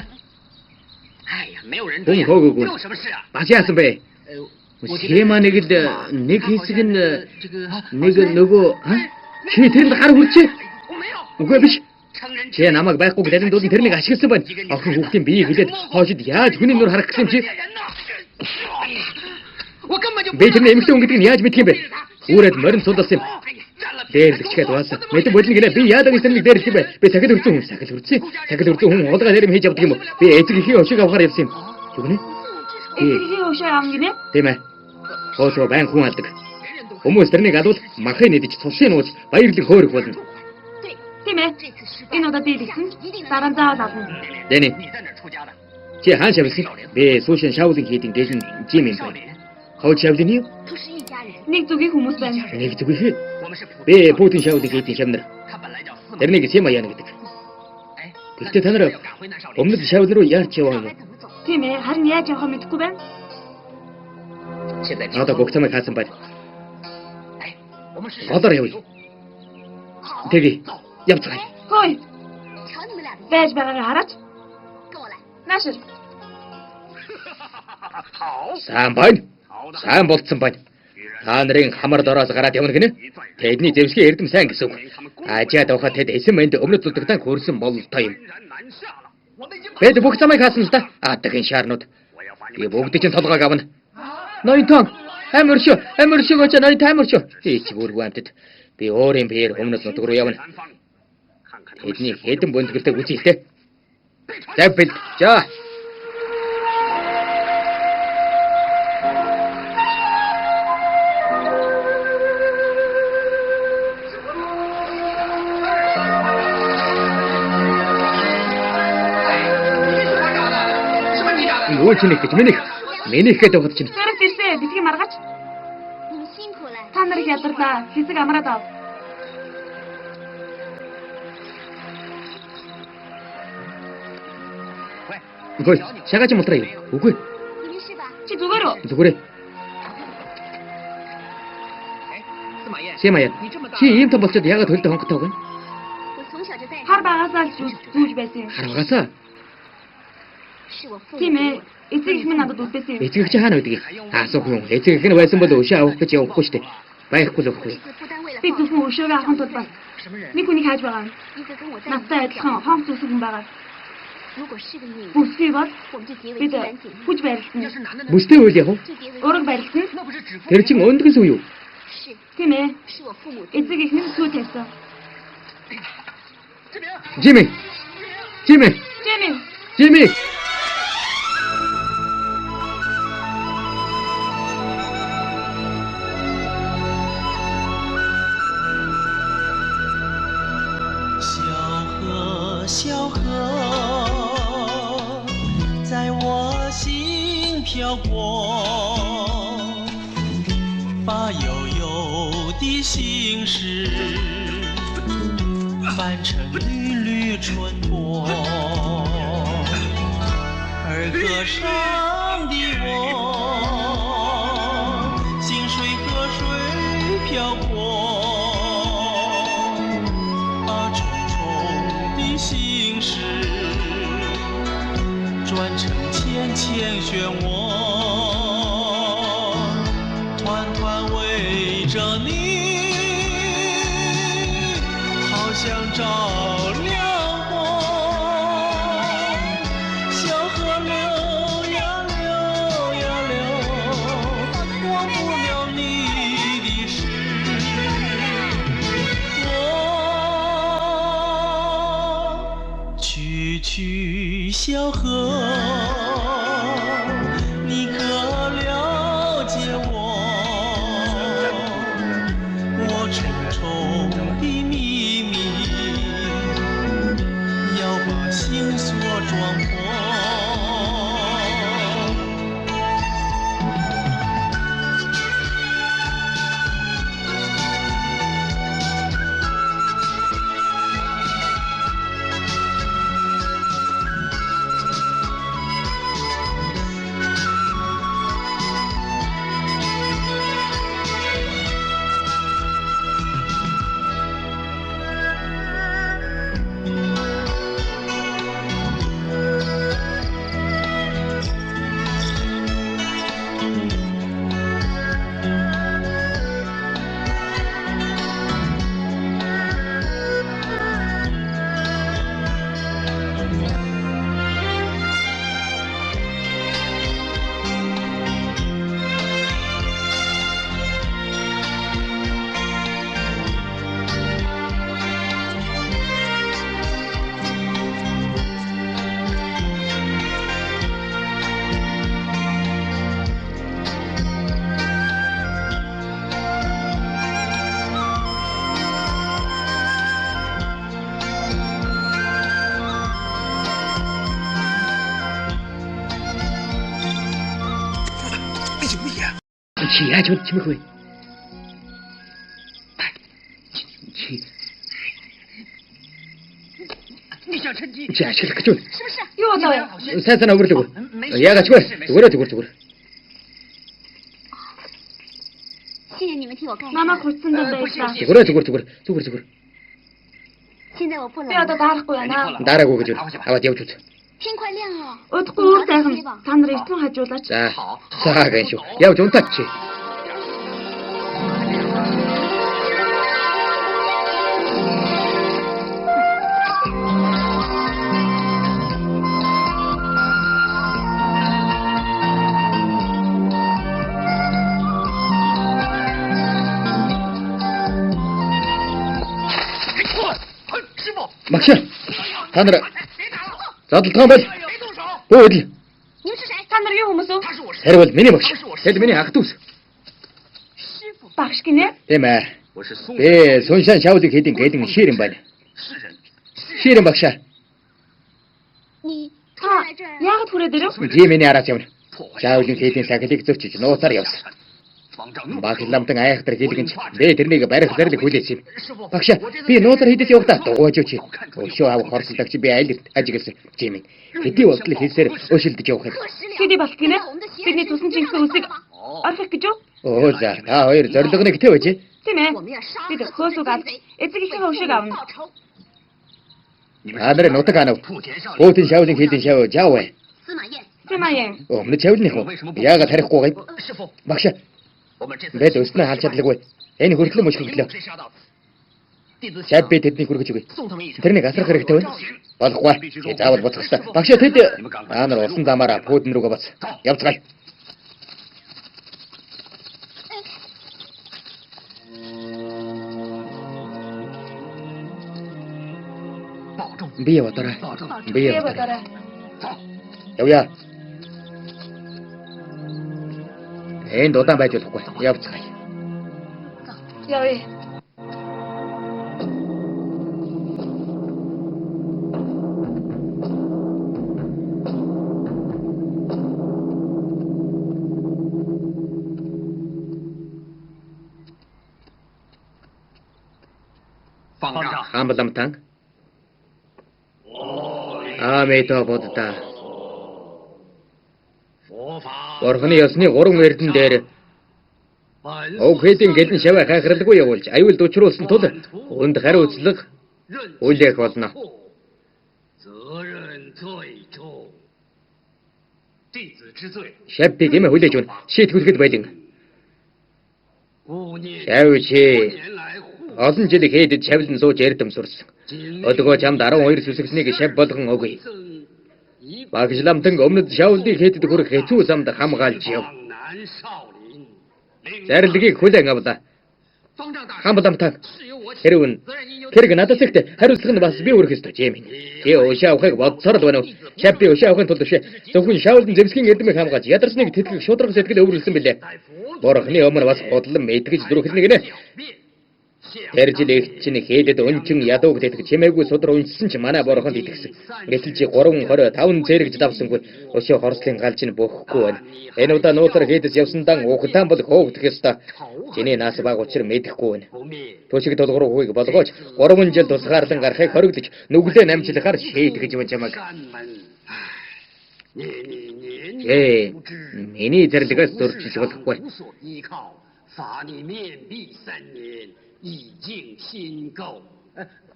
哎呀，没有人追 Хүн 啊， хөөгүй. 你有什么事啊？ Баш яасан бэ? 我觉得 Схема нэг л нэг хэсэг нь 这个 нэг нөгөө чи тэрэнд гар хүрчээ. 我没有。 Үгүй биш. 成人 Чи намайг байхгүй гэдэг нь тэрнийг ашигласан байна. Охин хүүхдийн биеийг хилээд хоошид яаж хүний нүр харах гэсэн чи 我根本就 би тэрний эмэгтэй хүн гэдгийг нь яаж мэдх юм бэ? Үүрээд морин судалсан юм. 哎呀，占了 Дээрлэгчгээд баасан. Мэдэн бодлон гинэ би яадаг эсрэг дээрлэх юм бэ? Би сахил хүрсэн хүн, сахил хүрсэн. Сахил хүрсэн хүн улгаа дээр хийж явдаг юм уу? Би эцэг ихийн өшиг авахар явсан юм. Юу гэнэ? Эцгийн өшөө аав гинэ. Тийм ээ. Хоосоо байн хүн алдаг. Хүмүүс тэрнийг алвал махыг нэдэж цусын нууц баярлан хөөрөх болно. Тийм ээ. Энэ удаа дийлсэн. Дараа нь заавал авна. Дэни 你在哪儿出家的？ чи хаан шавсан. Би суушин шаулын хийдин дэжин жим юм 少 байна. 林， Хоо шавлын юу? 都是一家人。 Нэг зүгийн хүмүүс байна. Нэг зүгih. 我们是普 Би Путин шаулын хийдин шавнар. 他本来叫司马。 Тэрнийг Сема яана гэдэг. 哎， Гэхдээ та нар 要赶回南少林。 өмнөд шавл руу яарч яваа юм. 该怎么走？ Тийм ээ. Харин яаж явах вэ мэдэхгүй байна. 现在 Одоо гогцомыг хаасан байна. 哎，我们是 Голоор явъя. Тэги. Явцгаая. Хөөе. 瞧你们俩的样 Байж байгаагаа хараач. 子，跟我来。 Наашир. 好， Сайн байна. 好的。 Сайн болцсон байна. Та нарын хамар дороос гараад явна гинэ. Тэдний зэвсгийн эрдэм сайн гэсэн үг. Ажаад явахад тэд эсэм энд өмнөд зүдгтэн хөрсөн бололтой юм. 虽然南下了，我们已经把 Бид бүх замыг хаасан л да. Адгийн шаарнууд. 我要把你 Би 们 бүгд чинь толгойг авна. Ноёнтон. Амаршо гоч ноёнт амаршо. Ийч бүргүй амтд. Би өөрийн биеэр өмнөд нутг руу явна. 南方，看看他们 Тэдний хэдэн бөндгөлтэй үзье. За бид. За. Юу ч нэг гэж миний хэд явахд чинь Зэрэг ирсээ. Битгий маргач. 你们辛苦了。 Та нарыг ядарлаа. Хэсэг амраад ав. үгүй шагаач мултраа юу? Үгүй 你没事吧？ Чи зүгээр үү? зүгээр. 哎，司马懿， Сема яа. Чи ийм том болчиход яагаад хөлдө хонготой вэ? 我从小就在 Хар багасаа л зүүж байсан юм. Харгаасаа. 是我父母 Тийм 给 ээ. 我的。 Эцэг их минь надад үлдээсэн юм. Эцэг чи хаана байдгийг? Асуух юм. Эцэг их нь байсан бол өшөө авах гэж явахгүй шүү дээ. Байхгүй л өгөхгүй. 这次不单为了 Би 放 зөвхөн өшөөгөө авахын тулд бас 什么人？ нэг хүнийг хайж байгаа юм. 一个跟我在一起 Надтай 的 адилхан 表 хонх зүсэг хүн байгаа. 如果是个女人， Бүсгүй бол 我们就结为 бид 自然姐妹。 хүч 要 барилсан. 是男的呢？ Бүстэй үйл яах вэ? 就结为 Ураг барилсан. 那不是指腹 Тэр чин өндгөн сүү юу? 是 Тийм ээ. 是我父母。 Эцэг их минь сүү тавьсан. 这边 Жими. Жими. Жими. Жими. “小河，小河，在我心飘飘过，把悠悠的心事翻成缕缕春波，而歌上的我，心随河水飘过，把重重的心事转成浅浅漩涡，团团围着你，好像照亮我。小河流呀流呀流，忘不了你的事。我去去小河。你可了解我？我重重的秘密，要把心锁撞破。起呀，就这么会。起，你想趁机？ 자, 저렇게 좀. 是不是？ 又到了。 살살 오르려고. 야가 죽어. 죽어라. 谢谢你们替我盖妈妈章。 хүртсэндээ баярлалаа. 죽어라. 现在我不冷 Би одоо 了， даарахгүй байна. 나라고 그죠. аваад явж үз. 天快亮了。 Удахгүй үр сайхан та нарыг эцэн хажуулаач. За, саагаан шүү. Явж унтаач. 막시야, 하늘아, 나도 더 빨리. 어디? 你们是谁？ Та нар юу хүмүүс вэ? 데려올 미니 막시. 헤드 미니 아크투스. Багш гинэ. 대마. 배 손산 샤우드 게딩 시름 반. 시름 막시야. 你突然来这儿， Яагаад хүрээд ирв? 지민이 알아서 явна. 샤우드 게딩 사게딕 зөвчиж нууцаар явсан. Багламтан айхтар хэлгэн чи бэ тэрнийг барих зэрэг хүлээсэн. Багш би нууцаар хийдэж явахдаа дугуйж чи. Өшөө аав хорсолдогч би айлд ажигласан Жими. Хэдий болтол хийсээр өшөлдөж явах юм. Хэдий болт гинэ? Бидний тусан чингсэн үсэг орхих гэж юу? Оо за та хоёр зорилгоныг тавьж. Тийм ээ. 我们要杀 Бид хөөсөг эцэг ихэнх өвшиг авна. 报仇。 아들의 노트가노. 보튼 샤우딩 хийдэн 샤우 자오에. 司马燕， Сэмаян. Өмнө чавлны хөө. Яага тарихгүй гай. Багш. Бэд өснө хаалж чадлаггүй. Энэ хүртлэн мөч хөглөө. Шаад би тэдний хүргэж өгье. Тэрнийг асрах хэрэгтэй байна. Болохгүй. Би заавал буцах ёстой. Багш тэд аанар усан замаараа пүүдэн рүүгээ бац. Явцгаая. Би яваарай. Би яваарай. Явъя. Энд удаан байж болохгүй. Явцгаая. Явъя. 方丈， Хамбаламтан. Амето боддоо. 佛法 Бурхны ёсны 3 эрдэн дээр 本 Уг хэдийн гэлэн шаваа хахиралгүй явуулж аюул дучруулсан тул хүнд хариуцлага 任 үлээх болно. 责任最重。弟子之罪， Шавьдыг эмэ хүлээж өгнө. Шийтгүүлэхэд байлин. 勿念 Шавьчи 年来护 олон жил хийдэд шавлан сууж эрдэм сурсан. 今 Өдгөө чамд 12 сүсгснийг шав болгон өгье. 赠一 Багшламтан өмнөд шавлыг хийдэд хүрэх хэцүү замд хамгаалж яв. 往南少林。 Зарилгийг хүлээн авлаа. 方丈大人， Хамбаламтан 是由我 хэрвэн 责任应由 хэрэг надад ихтэй хариуцлага нь бас би өрөх ёстой юм. Би ушаа авахыг бодсоор л байна уу? Шав би ушаа авахын тулд биш. Зөвхөн шавлан зэвсгийн эрдэмийг хамгааж ядарсныг тэтгэх шударга сэтгэл өвөрлсөн билээ. 在佛 Бурхны өмнө бас бодлон мэтгэж зүрхлэнэ гинэ. 面 Тэр жил их чинь хийдэд өнчин ядууг тэтгэж чимээгүй судар уншсан ч манай бурханд итгэсэн. Гэтэл чи 3 20 5 зэрэгж давсангүй өшөө хорслын галж нь бөөхгүй байна. Энэ удаа нууцар хийдэс явсандан ухтаан бол хоогдох ёстой. Чиний нас баг учир мэдэхгүй байна. 不灭， Төшиг толгоруугүйг болгооч 3 жил тусгаарлан гарахыг хориглож нүглээ намжлахаар шийтгэж юм чамаг. 山门，你年年 Ээ, 无知， миний зэрлэгээс зөрчиж болохгүй. 无所依靠，罚你面壁3年，以静心垢。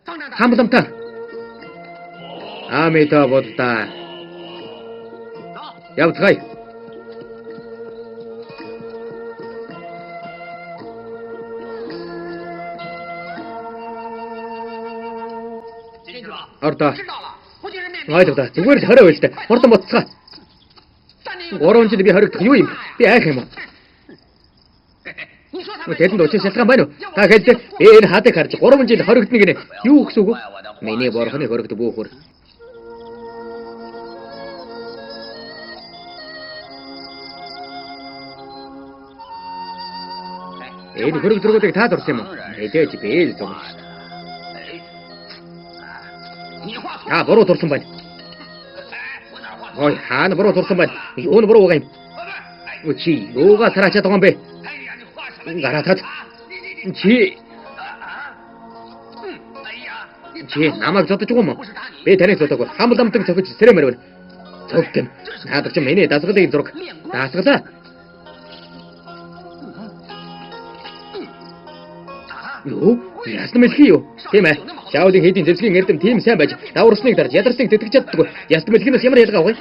方丈大人， Хамбаламтан. Амито боддоо. 走。 Явцгаая. 进去了。 Ордоо. 知道了，不就是面壁。 Ойлгоо. Зүгээр л хорой байлтай. Ордон боцгаа. 3年有 3 жил би хоригдох юу юм? Би айх юм уу? 你说他们 Тэдэнд уучрах шалтгаан байна уу? Та хэлдэг би энэ хатыг харж 3 жил хоригдно гинэ. Юу гэсэн үг вэ? Миний бурхны хоригд бөөхөр. Энэ хоригд рүүдэг та дурсан юм уу? Мэдээж би л зүг. 你话错。 Та буруу дурсан байна. 我哪话错？ Ой, хаана буруу дурсан байна? Юу нь буруу байгаа юм? Чи юугаа тараачаад байгаа юм бэ? 哎呀，你话什么？ Гараатад. 你 Чи 哎呀，你 чи намайг зодож байгаа юм уу? Би таныг зодоогүй. Хамбаламтан цохиж сэрэмэр байна. Цогтэн. Наад чи миний дасгалын зураг. Дасгалаа. Юу? Ясна мэлхий юу? Тийм ээ. Шаолын хэдийн зэвсгийн эрдэм тийм сайн байж даварсныг дарж ядарсныг тэтгэж чаддгүй. Ясна мэлхийнээс ямар ялгаа вэ?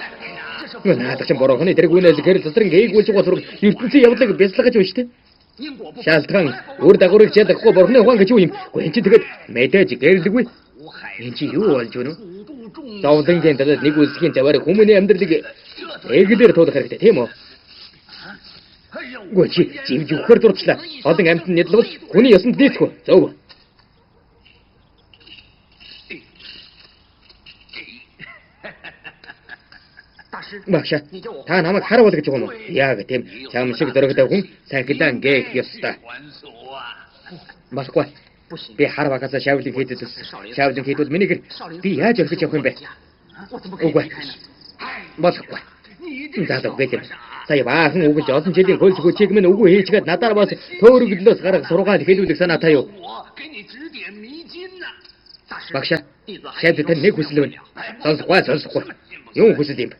Наад чи борохны тэрэг үнээс гэрэл цэцрэн гээгүүлж байгаа зураг ертөнцийн явдлыг бясалгаж байна шүү дээ. 因果不 Шалтгаан үр дагаврыг чадахгүй борхны ухаан гэж юу юм? Гүн чи тэгэд мэдээж гэрэлгүй. 无害， Энд чи юу болж байна вэ? 普度众 Зовлонгийн талаар нэг үлсгийн заваар хүмүүний амьдралыг эглээр туулах хэрэгтэй тийм үү? 哎呦， Гүн чи живж өгөхөр дурчлаа. Олон амьтанд нэдлвэл хүний ёсонд нийцэхгүй. Зөв. 大师， Багш. Та намайг харуул гэж байгаа юм уу? Яг тийм. Чам шиг дөрөгтэй хүн санхилаан гээх ёстой. 还俗啊！ Болохгүй. 不行， Би хар багасаа шавлыг хийдэг. Шавлыг хийдвэл миний би яаж орхиж явах юм бэ? 我怎么可以 Үгүй. 离开呢？哎， Болохгүй. 你这 Заалаа үгүй тийм. Сая баахан үгэж олон жилийн хөлс хүчийг минь үгүй хийчгээд надаар бас төөрөглөөс гарах сургаал хэлүүлэх санаа та юу? 我给你指点迷津呐。大师， Багш. 弟子还 Шавд тань нэг хүсэл байна. Сонсохгүй. Юу хүсэл юм бэ?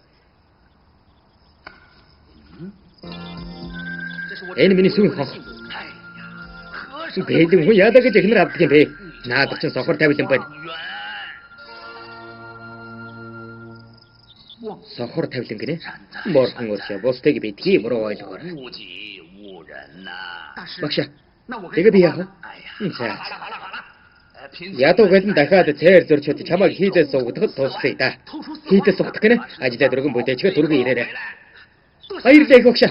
这是我 Энэ миний сүн хонх. 哎呀，和尚 Бэлэн хүн яадаг гэж ихнэр авдаг юм бэ? Наад чинь сохор тавилан байна. 冤。 Сохор тавилан гинэ. Борхон уршаа бусдыг битгий буруу ойлгоор. 误己误人呐。大师， Багш. 那我 Тэгээ би яах вэ? 哎呀， За. 好了好了好了，贫 Ядуу гэлэн дахиад цээр зөрчөд чамайг хийдээс сугдахад туслая да. Хийдээс сугдах гинэ. Ажлаа дөргөн бүтэчгээ дөргөн ирээрэй. Баярлалаа их багш.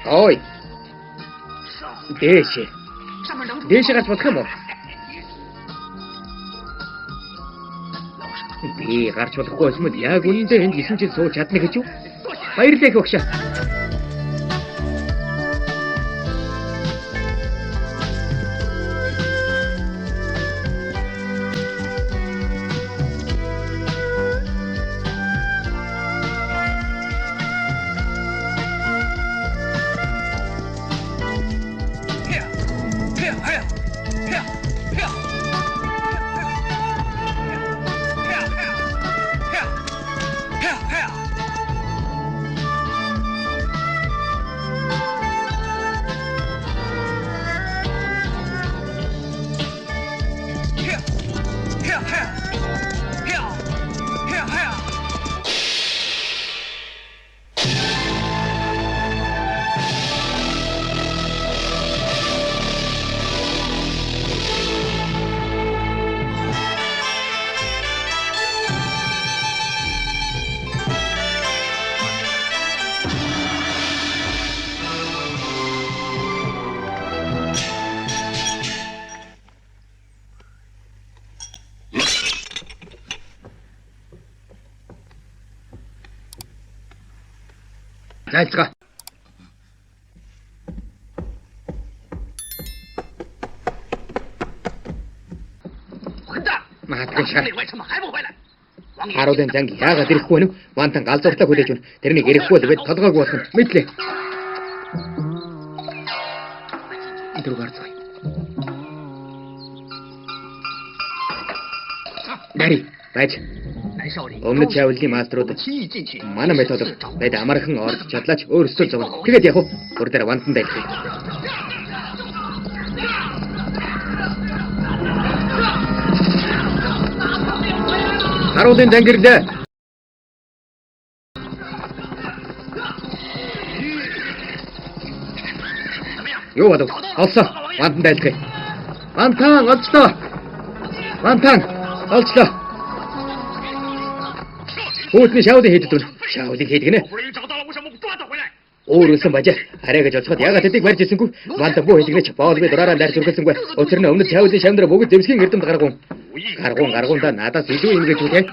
Ой. Дээш. 上面能 Дээш гарч болох юм уу? Би гарч болохгүй юм бол яг үнэндээ энд 9 жил сууж чадна гэж юу? Баярлалаа их багш. Зайлцгаа. Маадгүй шаа. 内外怎么还不回来？王爷 Харуулын занг яагаад ирэхгүй вэ? Вантан галзууртаа хүлээж байна. Тэрнийг ирэхгүй л бид толгойг болох нь мэдлээ. Идэр гарцгаа. Дари, байж. 南少林 Өмнөд чавлын маструуд 轻易进去， манай метод бид амархан орж чадлаач өөрсдөө зовно. Тэгээд яг бүр дээр вантан дайлах. Харуулын зангирлээ. Юу болов? Олсон. Вантан дайлах. Вантан олцлоо. Вантан олцлоо. Хүүтний шавлын хийдэг дүн. Шавлыг хийдэг нэ. 不容易找到了，为什么不抓他回来？ Өөрөөсөн бажа хараа гэж оцоход ягаад тэдийг барьж ирсэнгүй. Вантан буу хийдэгнэ ч боол би дураараа дайрч үргэлсэнгүй. Өчир нь өмнөд шавлын шамдраа бүгд зэвсгийн эрдэмт гаргуун. Гаргуунда надаас илүү юм гэж үтэй.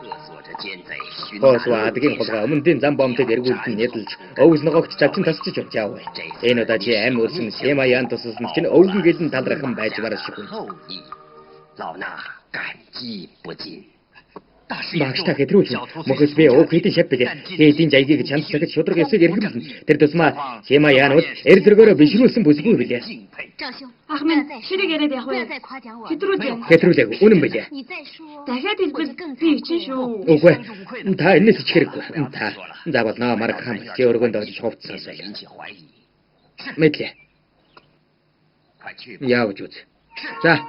勒索着奸贼，寻 Хоосва адгийн хулгай өмнөдийн зам бомтыг эргүүлэн нэдэлж өвс ногогч чавчин тасчиж явж яваа. Энэ удаа чи амь өрсөн Семаян туссан чинь өвгөн гэлэн талрахын байж барах шиг. 后裔，老衲感激不尽。 Багштай хэтрүүлж мөхөс би уух хэдийн шав билээ. Хэдийн жайгийг чамд цагт шудраг эсэг эргэлэн. Тэр тусмаа Семаянууд эр зөргөөрөө бишрүүлсэн бүсгүй билээ. 赵兄， Ах минь ширэг яриад явах 不要 вэ? 再夸奖我。 Хэтрүүлж. Хэтрүүлээг үнэн билээ. 你再说， Дахиад хэлбэл би ичин шүү. Үгүй. Та энэс ч хэрэггүй. Та заавал намар хам чи өргөнд орж хувцсан. 引起怀疑， Мэдлээ. 快去吧。 Явж үз. За.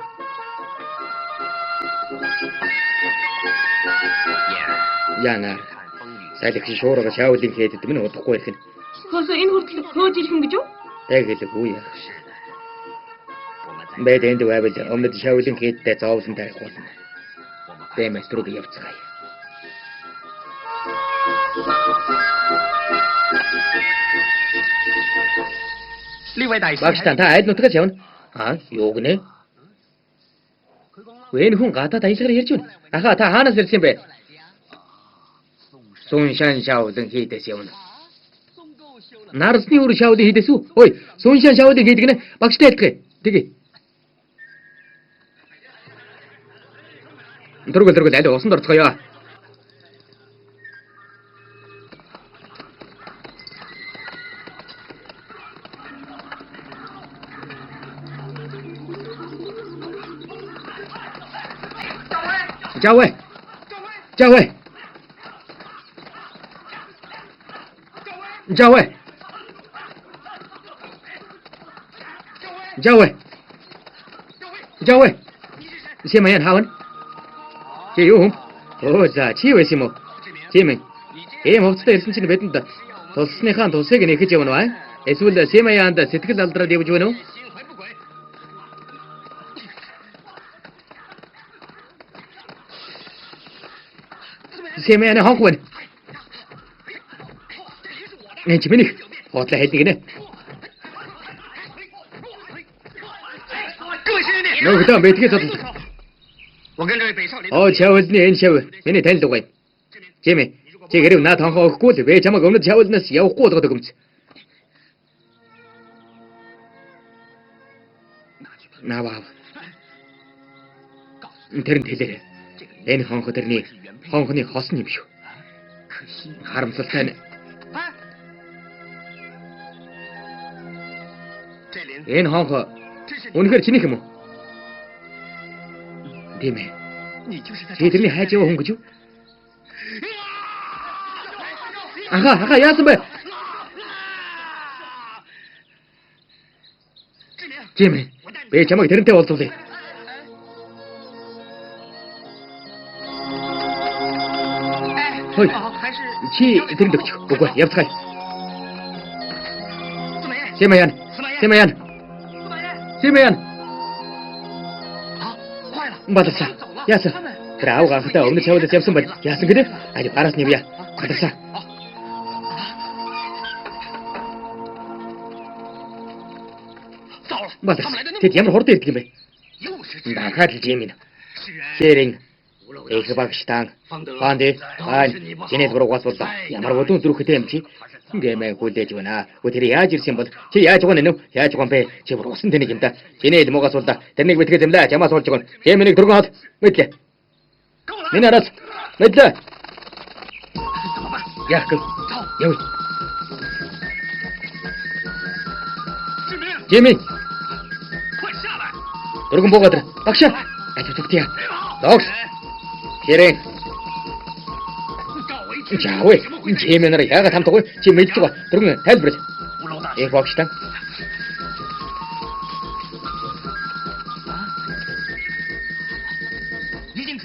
Яна. 看风雨 Салхи шуурга шаавлын хийдэд минь удахгүй ирэх нь. Хөөсөө энэ хүртэл хөөж ирэх юм гэж үү? Тэгэлгүй яах. 我们在 Бид энд байвал өмнөд шаавлын хийдтэй зовлон тарих болно. 我们 Дэмэс рүү явцгаая. Багш та аль нутгаас явна? Юу гинэ? Энэ хүн гадаад аялгаар ярьж байна. Аха та хаанаас ирсэн юм бэ? Суншан шаавлын хийдээс явна. Нарсны үр шаавлын хийдээс үү? Ой, Суншан шаавлын хийдэг нэ. Багштай айлтгая. Тэгье. Дөргөл аль усанд орцгоё. Жавэ. Жавэ. Жавэ. Жавэ. Жавэ. Семаян хаавна. Чи юу юм? Оо за чи байсан юм уу? Тийм ээ. Ийм хувцастай ирсэн чинь бидэнд тусныхаа тусыг нэхэж явна ба? Эсвэл Семаянд сэтгэл алдраад явж байна уу? 心怀不轨。 Семаян хонхвэн. Энд миний хотлоо хайдаг нэ. 各位师弟， Нөгөөдөө бэтгээ судалдаг. 我跟这位北少林 Оо чавлны энэ шав. Миний танил угай. Жимэ. Чи хэрэг наад хонхоо өгөхгүй л бэ чамайг өмнөд чавлнаас явахгүй болгоод өгөмж. Наваа. Тэр нь хэлээрэй. Энэ хонхо тэрний хонхны хос юм шүү. Харамсалтай нь 这林 энэ хонхо үнэхээр чинийх юм уу? Тийм ээ. 你就是在 Чи тэрний хайж яваа хүн гэж юу? Аха яасан бэ? Жимэ. Би чамайг тэрнтэй уулзуулъя. Хой. 还是 Чи тэрэнд өгч. Үгүй явцгаая. 司马懿， Семаян. Семаян. 司马懿， Семаян. 啊，坏了， Бадалсаа. Яасан? Тэр аав гахтай өмнө чавлаас явсан бол яасан гэнэ? Ари гараас нь явъя. Бадалсаа. 糟了， Бадалсаа. Тэд ямар хурдан ирдэг юм бэ? 又是 Дахиад л юм ин. 是人， Шэрэн. Их багштан. Панди. Ань. Чиний буруугаас бол ямар өдөн зүрхтэй юм чи? Гэмээ хүлээж байна. Өдөр яаж ирсэн бол чи яаж гонё нү? Яаж гон бэ? Чи буруусан тэнийг юм да. Чиний дмогоос бол тэрнийг битгээ зэмлээ. Чамаас болж гон. Гэмэнийг дөргөн хад. Мэдлээ. Миний араас. Мэдлээ. Яах вэ? Яв. Жими. Дөргөн буугаад. Багш. Ажив зүгтээ. Догс. Хэрэг. Жаагүй. Жимэнэр яагаад хамтгүй? Чи мэдж байгаа. Дөргөн тайлбар. Багштан.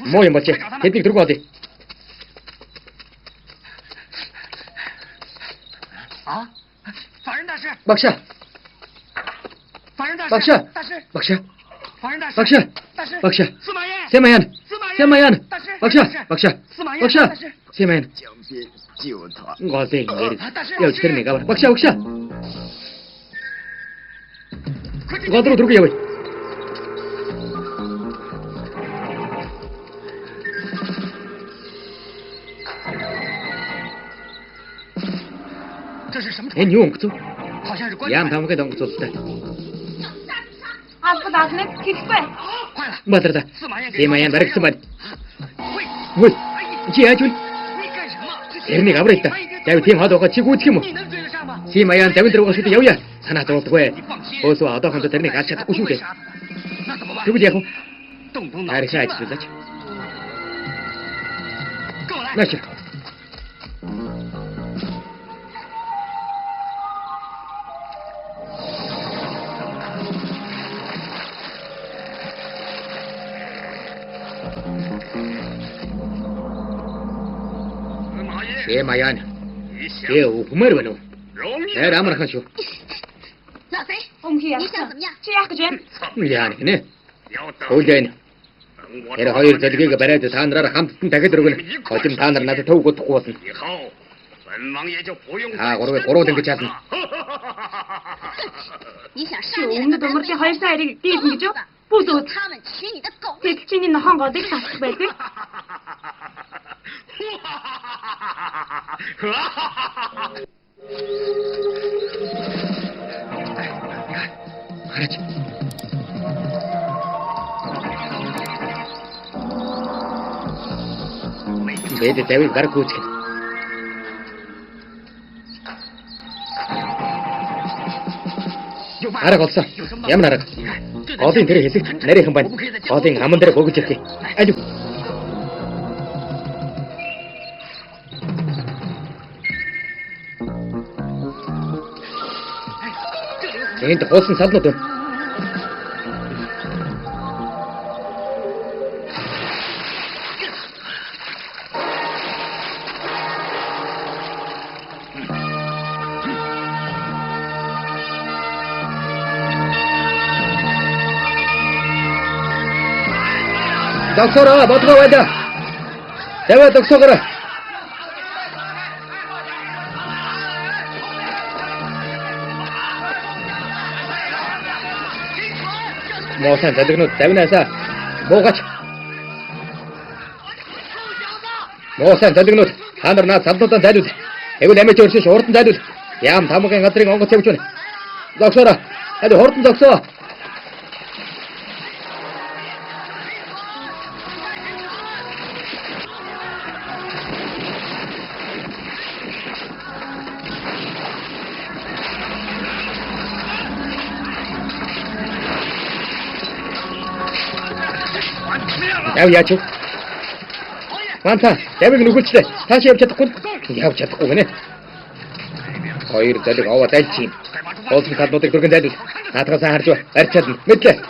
Moo юм болчих. Тэднийг дөргөн хадъя. Багш. Багш. Багш. Багш. Багш. Сэмаян. Сэмаян. Багш. Багш. Багш. Сэмаян. Гол дээр явж тэрний гавар. Багш. Багш. Гол руу дөргөн явъя. Энэ юу өнгөцөө? Яам тамгад өнгөцөөдтэй. Албад агныг хэлбэ. Батарда. Сэмаян баригсан байна. Хөөе. Чи яаж вэ? Тэрнийг авраа та. Давид тийм хад байгаа чи гүйцэх юм уу? Сэмаян Давид руугаа шүтэ явъя. Санаа зовдгүй. Өсөө одоохондоо тэрнийг алж чадахгүй шүү дээ. Тэгвэл яг уу? Арихаа ажиллаж. Начи. Сэмаян. Ээ ухмаар байна уу? Эр амархан шүү. 老贼， Өмхий 你 яах 想怎么样？ Чи яах гэж байна? Яа нэ. Хөөжэн. Тэр хоёр зөлгийг бариад та нараар хамтдан дахид өргөнө. Хожим та нар надад төв гохгүй болно. Гурван ингэж чадна. 你想 Чи 杀灭 өмнөд өмөрлийн 2 сая эрийг дийлнэ гэж юу? Бүс үз. 他们取你的狗命？ Тэг чиний нохон годыг тасах байдаг. Хараач. Бид Давид бараг гүйцэх. Арга олсон. Ямар арга? Голын тэр хэсэгт нарийнхан байна. Голын аман дээр бөгж ирэх. Алив. Энд хоосон саднууд байна. Доктор бодгоо байда. Давай доктор. Моосан залгинууд давнаасаа буугач. Моосан залгинууд та нар наад салнуудаа зайлуул. Тэгвэл амиж өршөж хурдан зайлуул. Яам тамгын газрын онгоц явж байна. Доктор, хурдан зогсоо. Яв яач вэ? Манта, Давид нүгэлцлээ. Тааш явж чадахгүй. Явж чадахгүй гинэ. Хоёр залэг аваад альчин. Олсон каднуудыг дөргөн зайлуул. Наатгасаа харж ба. Арч чадна. Мэдлээ.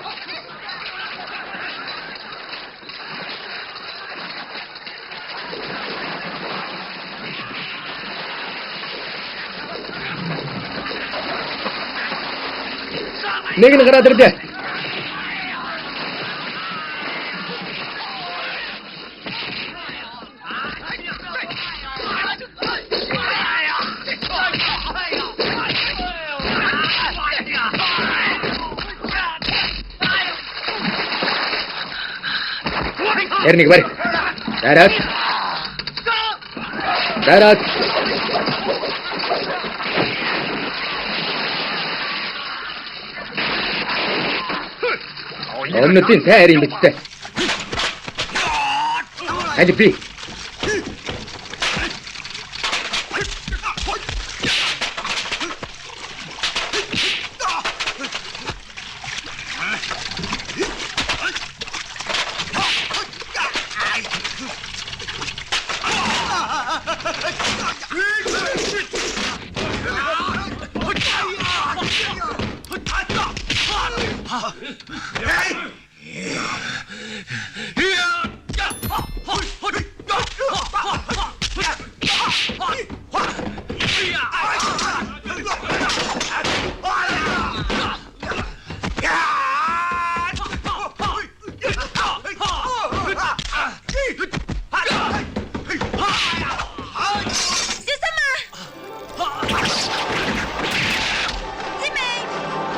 Нэг нь гараад ирлээ. Эрник барь. Дараад. Дараад. Өмнөдийн тайр юм биттэй. Хadi би.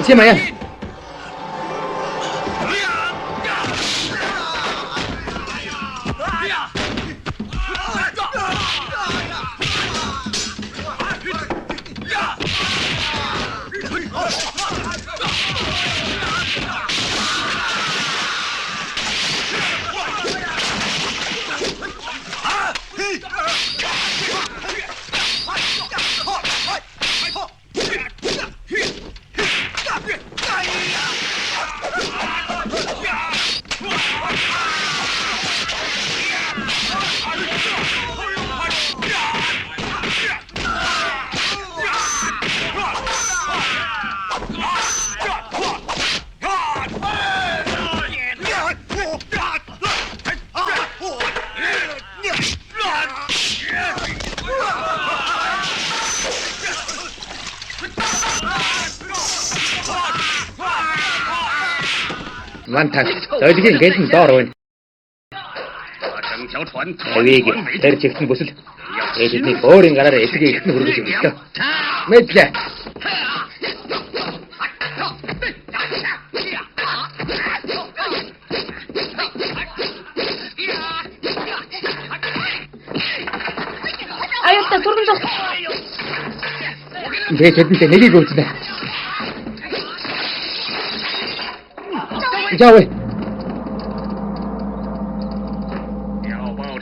Симая. Вантаг. Дойлгийн гэлэн доор байна. Авиг тэр чигтэн бүсэл. Эдний өөрийн гараар эсгээ ихтэн хөргөж өгдөө. Мэдлээ. Аюултай түргэн зов. Би тэдэнтэй нэгийг өгдөө. Жавэ.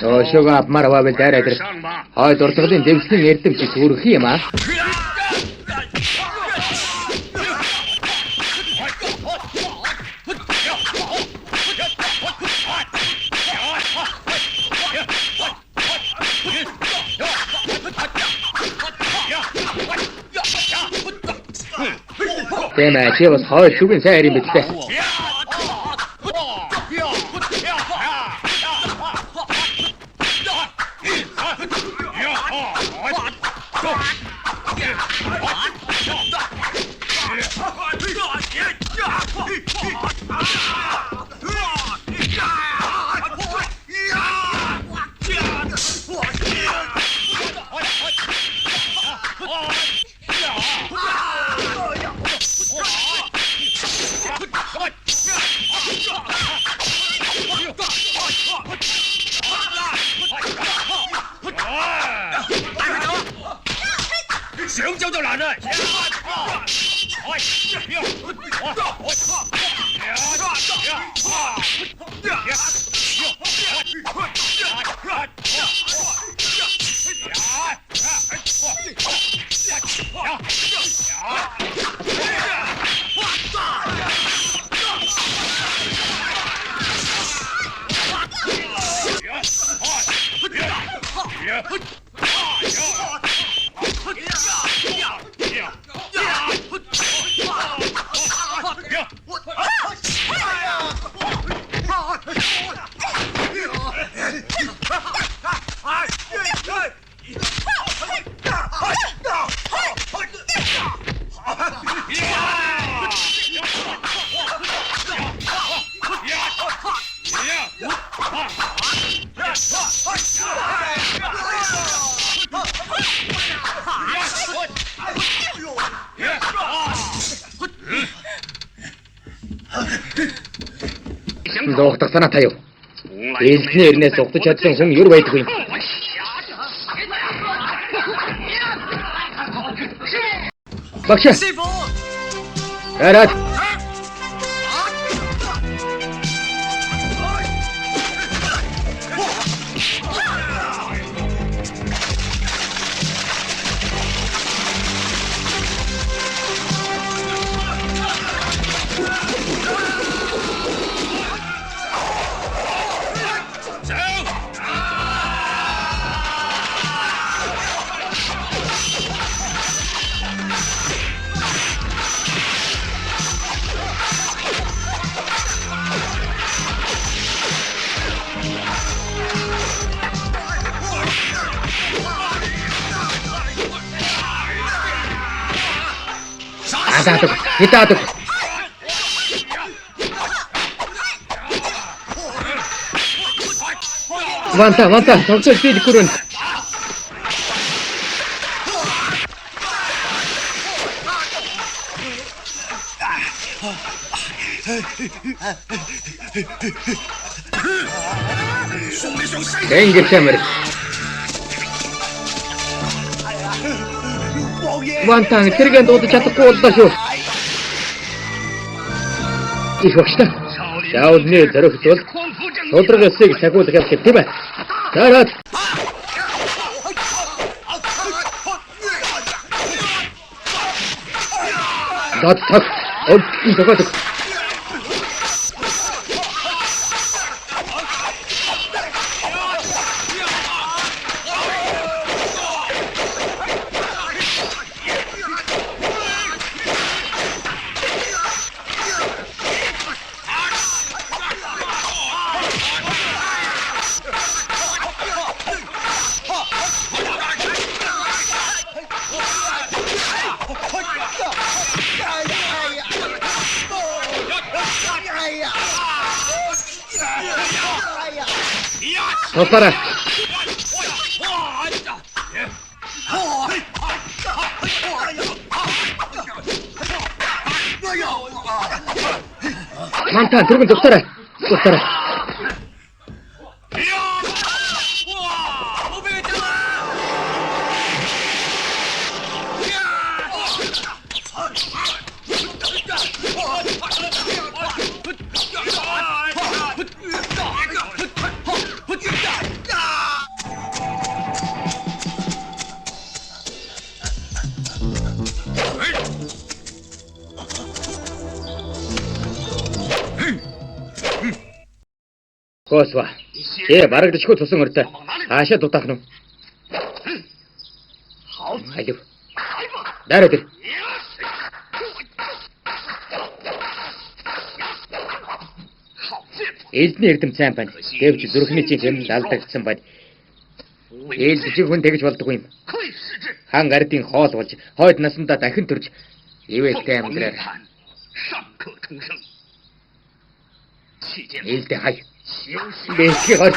Тошог апмар аваад дайраад ир. Хой дурдгалын дэвсгийн эрдэмч сүрх юм аа. Тэмээ чи бас хой зүгэн сайн юм бэлээ. Доктор санаа таяв. Ээлжний ирнээс угтаж чадсан хүн юр байдгүй юм. Багш. Арат. Hitaado. Vanta, тогтол бий гүрэн. Тэнгэр тамир. Вантан тэргэнд удаж чадахгүй боллоо шүү. Их багштай. Шаолны зоригт бол судрагаасыг сахиулах явдал тийм ээ. Дараад. Дат. Огт. Тосараа. Манта түргэн зогсоорой. Косва. Барагдчихгүй тусан өртөө. Хаашаа дутаах нь. Хайв. Дараа тэр. Ээлжний эрдэм сайн байна. Гэвч зүрхний чинь хэмнэл алдагдсан байна. Ээлж хүн тэгж болдгүй юм. Хан гардын хоол болж, хойд насандаа дахин төрж ивэлтэй амьдраар. Ээлдээ хай. Бэхи хот.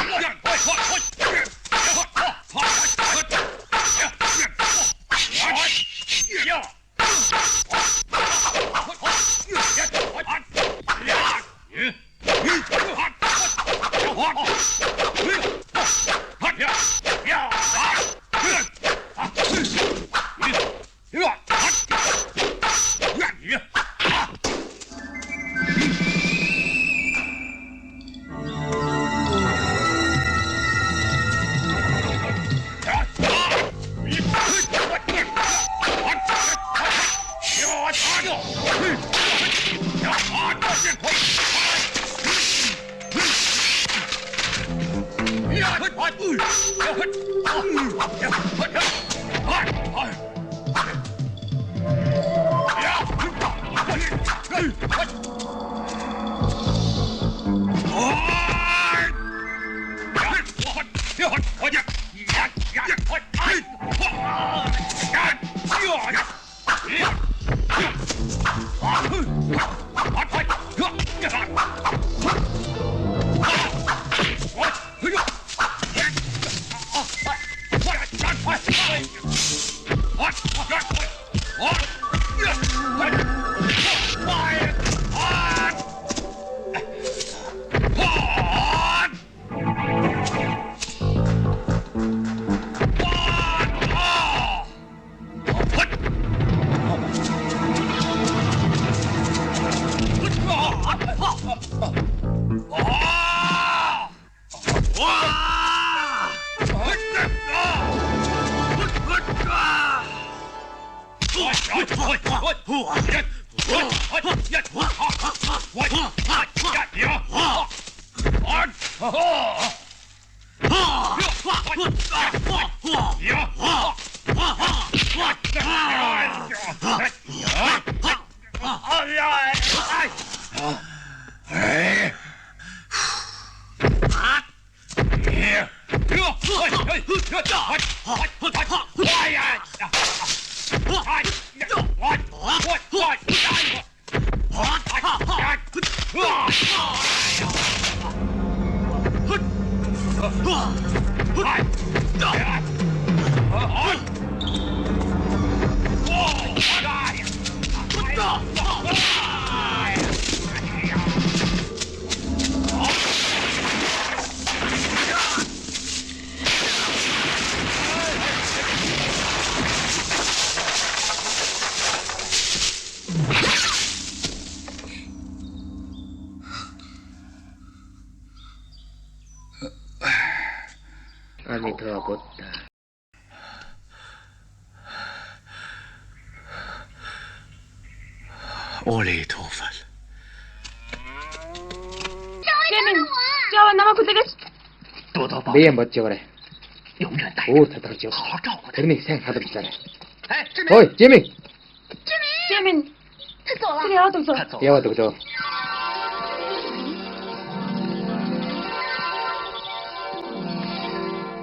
What? 아미토 부다. 오레이토팔. 재민, 저와 남아고 되겠. 多多保 매연 멋져 그래. 永远带着 오 타다르죠. 好好照顾他。 그러니 생각하던 잘해. 哎，志明， 어이 재미. 재민, 他走了这。里要怎么走？他走了。 야와도 그죠.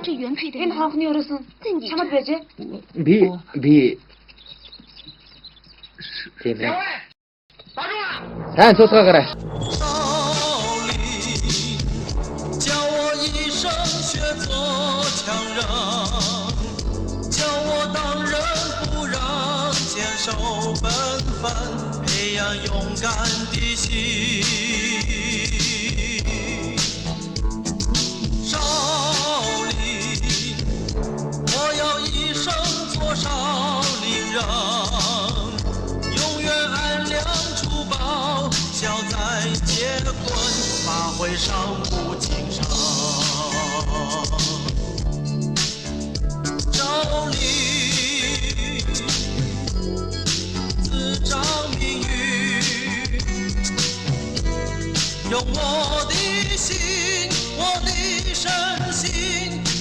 这原配的 Энэ 人 хонхны өрөөсөн 在你 чамд 这 байж. 비 재미. 两位，打住了！ 산 쫓아가 그래. 少林，教我一生学做强人，教我当仁不让，坚守本分，培养勇敢的心。少林，我要一生做少林人，永远安良处报，消灾解困，发挥上古精神。少林，自掌命运，用我的心，我的身心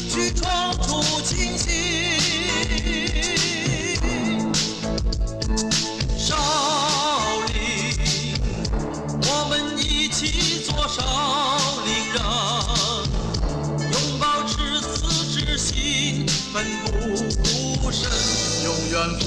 去闯出惊喜。少林，我们一起做少林人，永保赤子之心，奋不顾身，永远不